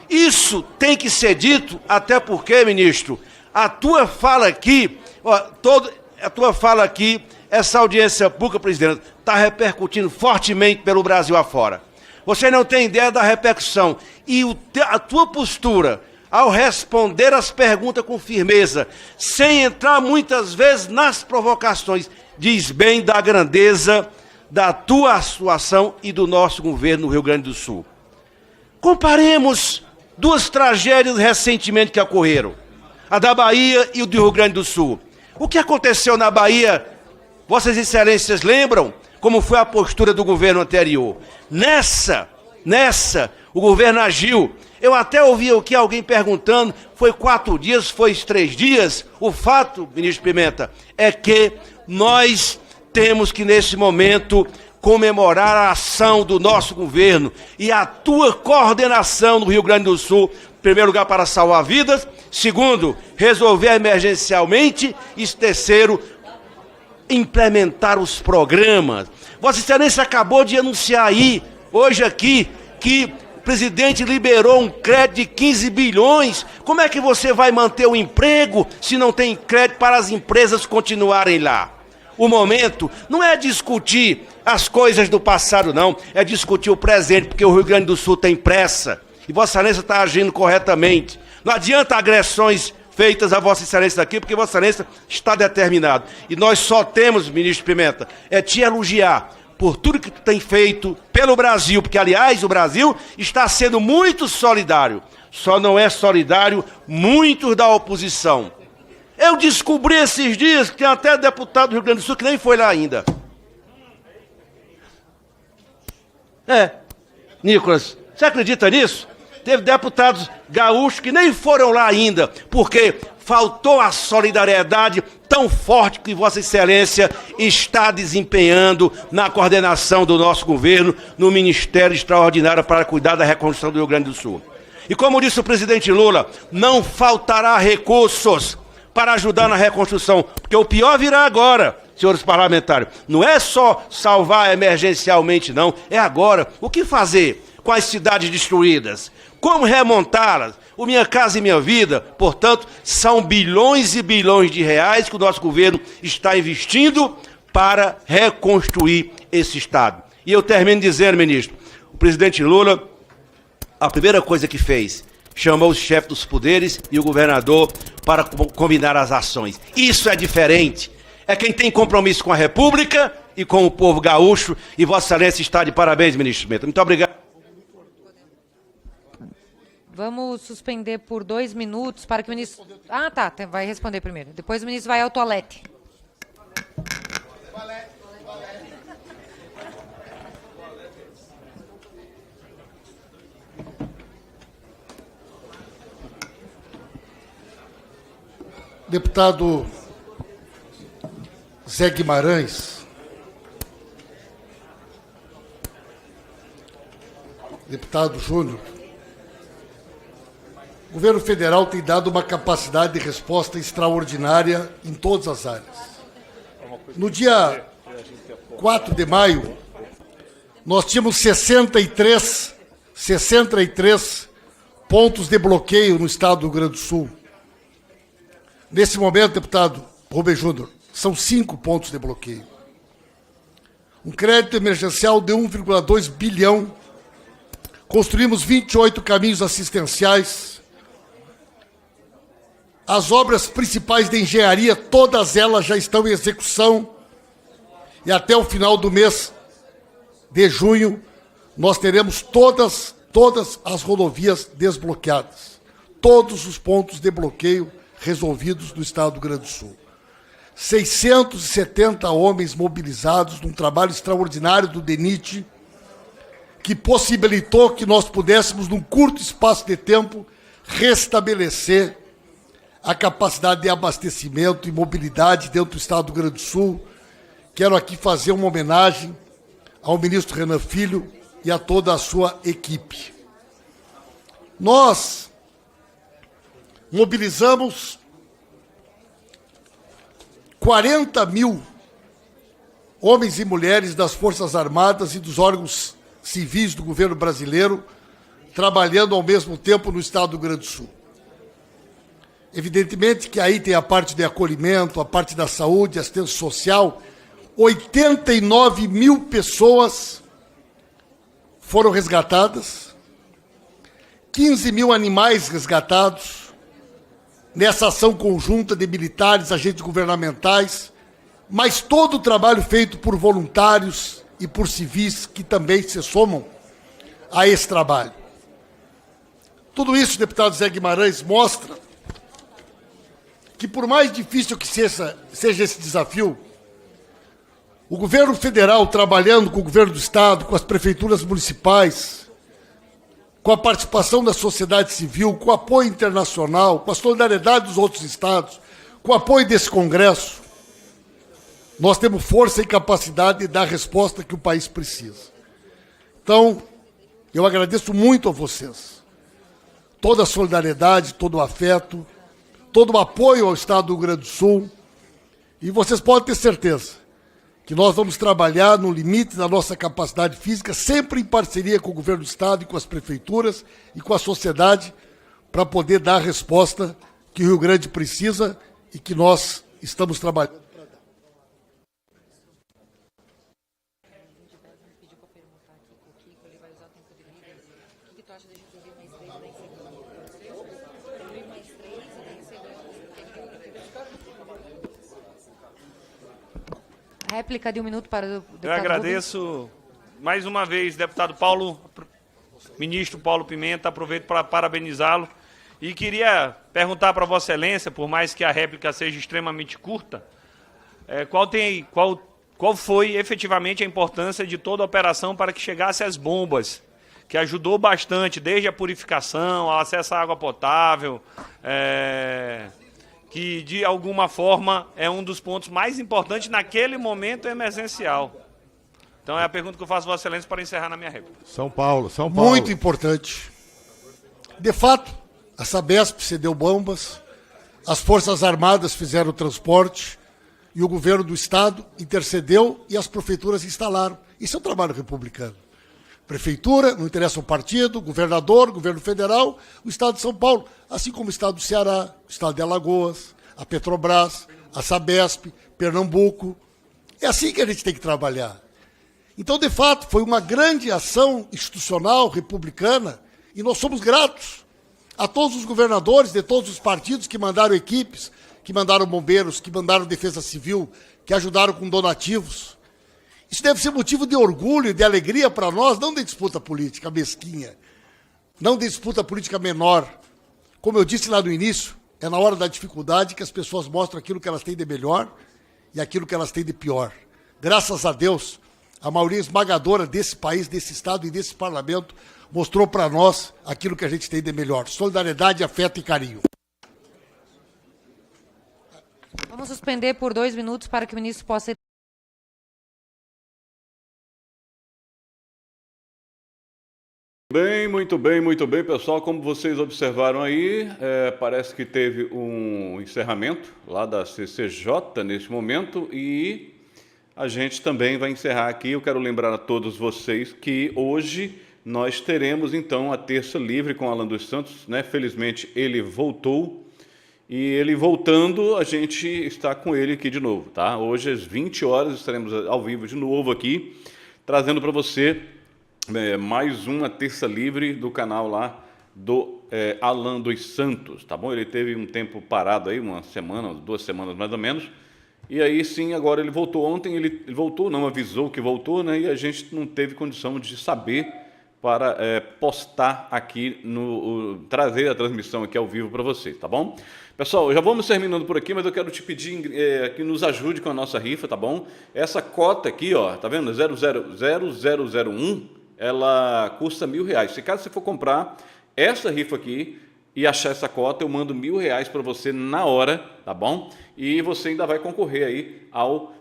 Isso tem que ser dito, até porque, ministro, a tua fala aqui, essa audiência pública, presidente, está repercutindo fortemente pelo Brasil afora. Você não tem ideia da repercussão. E a tua postura, ao responder as perguntas com firmeza, sem entrar muitas vezes nas provocações, diz bem da grandeza da tua situação e do nosso governo no Rio Grande do Sul. Comparemos duas tragédias recentemente que ocorreram, a da Bahia e o do Rio Grande do Sul. O que aconteceu na Bahia, Vossas Excelências lembram como foi a postura do governo anterior? Nessa, o governo agiu. Eu até ouvi aqui alguém perguntando, foi 4 dias, foi 3 dias? O fato, ministro Pimenta, é que nós temos que, nesse momento, comemorar a ação do nosso governo e a tua coordenação no Rio Grande do Sul, em primeiro lugar, para salvar vidas, segundo, resolver emergencialmente, e terceiro, implementar os programas. Vossa Excelência acabou de anunciar aí, hoje aqui, que o presidente liberou um crédito de 15 bilhões. Como é que você vai manter o emprego se não tem crédito para as empresas continuarem lá? O momento não é discutir as coisas do passado, não. É discutir o presente, porque o Rio Grande do Sul tem pressa. E Vossa Excelência está agindo corretamente. Não adianta agressões feitas a Vossa Excelência daqui, porque Vossa Excelência está determinado. E nós só temos, ministro Pimenta, é te elogiar por tudo que tu tem feito pelo Brasil, porque, aliás, o Brasil está sendo muito solidário. Só não é solidário muitos da oposição. Eu descobri esses dias que tem até deputado do Rio Grande do Sul que nem foi lá ainda. Nicolas, você acredita nisso? Teve deputados gaúchos que nem foram lá ainda, porque faltou a solidariedade tão forte que Vossa Excelência está desempenhando na coordenação do nosso governo no Ministério Extraordinário para cuidar da reconstrução do Rio Grande do Sul. E como disse o presidente Lula, não faltará recursos para ajudar na reconstrução, porque o pior virá agora, senhores parlamentares. Não é só salvar emergencialmente, não, é agora. O que fazer com as cidades destruídas? Como remontá-las? O Minha Casa e Minha Vida, portanto, são bilhões e bilhões de reais que o nosso governo está investindo para reconstruir esse Estado. E eu termino dizendo, ministro, o presidente Lula, a primeira coisa que fez, chamou os chefes dos poderes e o governador para combinar as ações. Isso é diferente. É quem tem compromisso com a República e com o povo gaúcho, e Vossa Excelência está de parabéns, ministro Pimenta. Muito obrigado. Vamos suspender por 2 minutos para que o ministro... Ah, tá, vai responder primeiro. Depois o ministro vai ao toalete. Deputado Zé Guimarães, deputado Júnior, o governo federal tem dado uma capacidade de resposta extraordinária em todas as áreas. No dia 4 de maio, nós tínhamos 63 pontos de bloqueio no estado do Rio Grande do Sul. Nesse momento, deputado Rubem Júnior, são 5 pontos de bloqueio. Um crédito emergencial de 1,2 bilhão. Construímos 28 caminhos assistenciais. As obras principais de engenharia, todas elas já estão em execução. E até o final do mês de junho, nós teremos todas as rodovias desbloqueadas. Todos os pontos de bloqueio resolvidos no estado do Rio Grande do Sul. 670 homens mobilizados num trabalho extraordinário do DENIT, que possibilitou que nós pudéssemos, num curto espaço de tempo, restabelecer a capacidade de abastecimento e mobilidade dentro do estado do Rio Grande do Sul. Quero aqui fazer uma homenagem ao ministro Renan Filho e a toda a sua equipe. Nós mobilizamos 40 mil homens e mulheres das Forças Armadas e dos órgãos civis do governo brasileiro, trabalhando ao mesmo tempo no estado do Rio Grande do Sul. Evidentemente que aí tem a parte de acolhimento, a parte da saúde, assistência social. 89 mil pessoas foram resgatadas, 15 mil animais resgatados, nessa ação conjunta de militares, agentes governamentais, mas todo o trabalho feito por voluntários e por civis que também se somam a esse trabalho. Tudo isso, deputado Zé Guimarães, mostra que, por mais difícil que seja esse desafio, o governo federal, trabalhando com o governo do estado, com as prefeituras municipais, com a participação da sociedade civil, com o apoio internacional, com a solidariedade dos outros estados, com o apoio desse Congresso, nós temos força e capacidade de dar a resposta que o país precisa. Então, eu agradeço muito a vocês. Toda a solidariedade, todo o afeto, todo o apoio ao estado do Rio Grande do Sul. E vocês podem ter certeza que nós vamos trabalhar no limite da nossa capacidade física, sempre em parceria com o governo do estado e com as prefeituras e com a sociedade, para poder dar a resposta que o Rio Grande precisa e que nós estamos trabalhando. Réplica de 1 minuto para o deputado Eu agradeço mais uma vez, deputado Paulo, ministro Paulo Pimenta, aproveito para parabenizá-lo e queria perguntar para Vossa Excelência, por mais que a réplica seja extremamente curta, qual foi efetivamente a importância de toda a operação para que chegasse às bombas, que ajudou bastante, desde a purificação, ao acesso à água potável, que de alguma forma é um dos pontos mais importantes naquele momento emergencial. Então é a pergunta que eu faço a Vossa Excelência para encerrar na minha réplica. São Paulo. Muito importante. De fato, a Sabesp cedeu bombas, as Forças Armadas fizeram o transporte e o governo do Estado intercedeu e as prefeituras instalaram. Isso é um trabalho republicano. Prefeitura, não interessa o partido, governador, governo federal, o Estado de São Paulo, assim como o Estado do Ceará, o Estado de Alagoas, a Petrobras, a Sabesp, Pernambuco. É assim que a gente tem que trabalhar. Então, de fato, foi uma grande ação institucional, republicana, e nós somos gratos a todos os governadores de todos os partidos que mandaram equipes, que mandaram bombeiros, que mandaram defesa civil, que ajudaram com donativos. Isso deve ser motivo de orgulho e de alegria para nós, não de disputa política mesquinha, não de disputa política menor. Como eu disse lá no início, é na hora da dificuldade que as pessoas mostram aquilo que elas têm de melhor e aquilo que elas têm de pior. Graças a Deus, a maioria esmagadora desse país, desse Estado e desse Parlamento mostrou para nós aquilo que a gente tem de melhor. Solidariedade, afeto e carinho. Vamos suspender por 2 minutos para que o ministro possa... Muito bem, pessoal. Como vocês observaram aí, parece que teve um encerramento lá da CCJ nesse momento e a gente também vai encerrar aqui. Eu quero lembrar a todos vocês que hoje nós teremos, então, a terça livre com Alan dos Santos, né? Felizmente, ele voltou e ele voltando, a gente está com ele aqui de novo, tá? Hoje, às 20 horas, estaremos ao vivo de novo aqui, trazendo para você mais uma terça livre do canal lá do Alan dos Santos, tá bom? Ele teve um tempo parado aí, uma semana, 2 semanas mais ou menos, e aí sim, agora ele voltou. Ontem ele voltou, não avisou que voltou, né? E a gente não teve condição de saber para postar aqui, trazer a transmissão aqui ao vivo para vocês, tá bom? Pessoal, já vamos terminando por aqui, mas eu quero te pedir que nos ajude com a nossa rifa, tá bom? Essa cota aqui, ó, tá vendo? 000001, ela custa R$1.000. Se caso você for comprar essa rifa aqui e achar essa cota, eu mando R$1.000 para você na hora, tá bom? E você ainda vai concorrer aí ao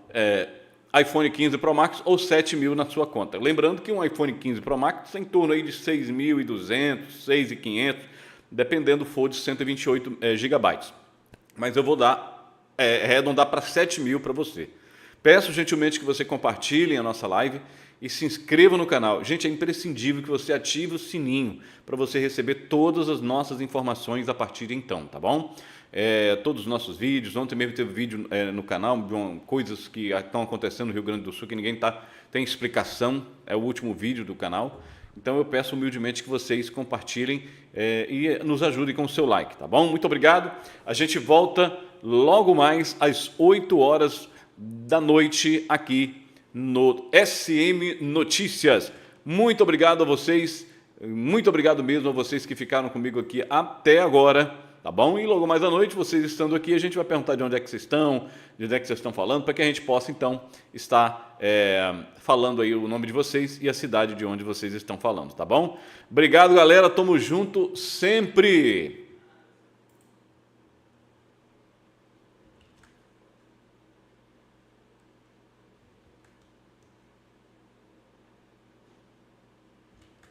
iPhone 15 Pro Max ou 7.000 na sua conta. Lembrando que um iPhone 15 Pro Max está em torno aí de 6.200, 6.500, dependendo for de 128 GB. Mas eu vou arredondar para 7.000 para você. Peço gentilmente que você compartilhe a nossa live e se inscreva no canal. Gente, é imprescindível que você ative o sininho para você receber todas as nossas informações a partir de então, tá bom? Todos os nossos vídeos, ontem mesmo teve vídeo no canal, coisas que estão acontecendo no Rio Grande do Sul que ninguém tem explicação, é o último vídeo do canal. Então eu peço humildemente que vocês compartilhem e nos ajudem com o seu like, tá bom? Muito obrigado, a gente volta logo mais às 8 horas da noite aqui no SM Notícias. Muito obrigado a vocês, muito obrigado mesmo a vocês que ficaram comigo aqui até agora, tá bom? E logo mais à noite, vocês estando aqui, a gente vai perguntar de onde é que vocês estão, de onde é que vocês estão falando, para que a gente possa, então, estar falando aí o nome de vocês e a cidade de onde vocês estão falando, tá bom? Obrigado, galera, tamo junto sempre!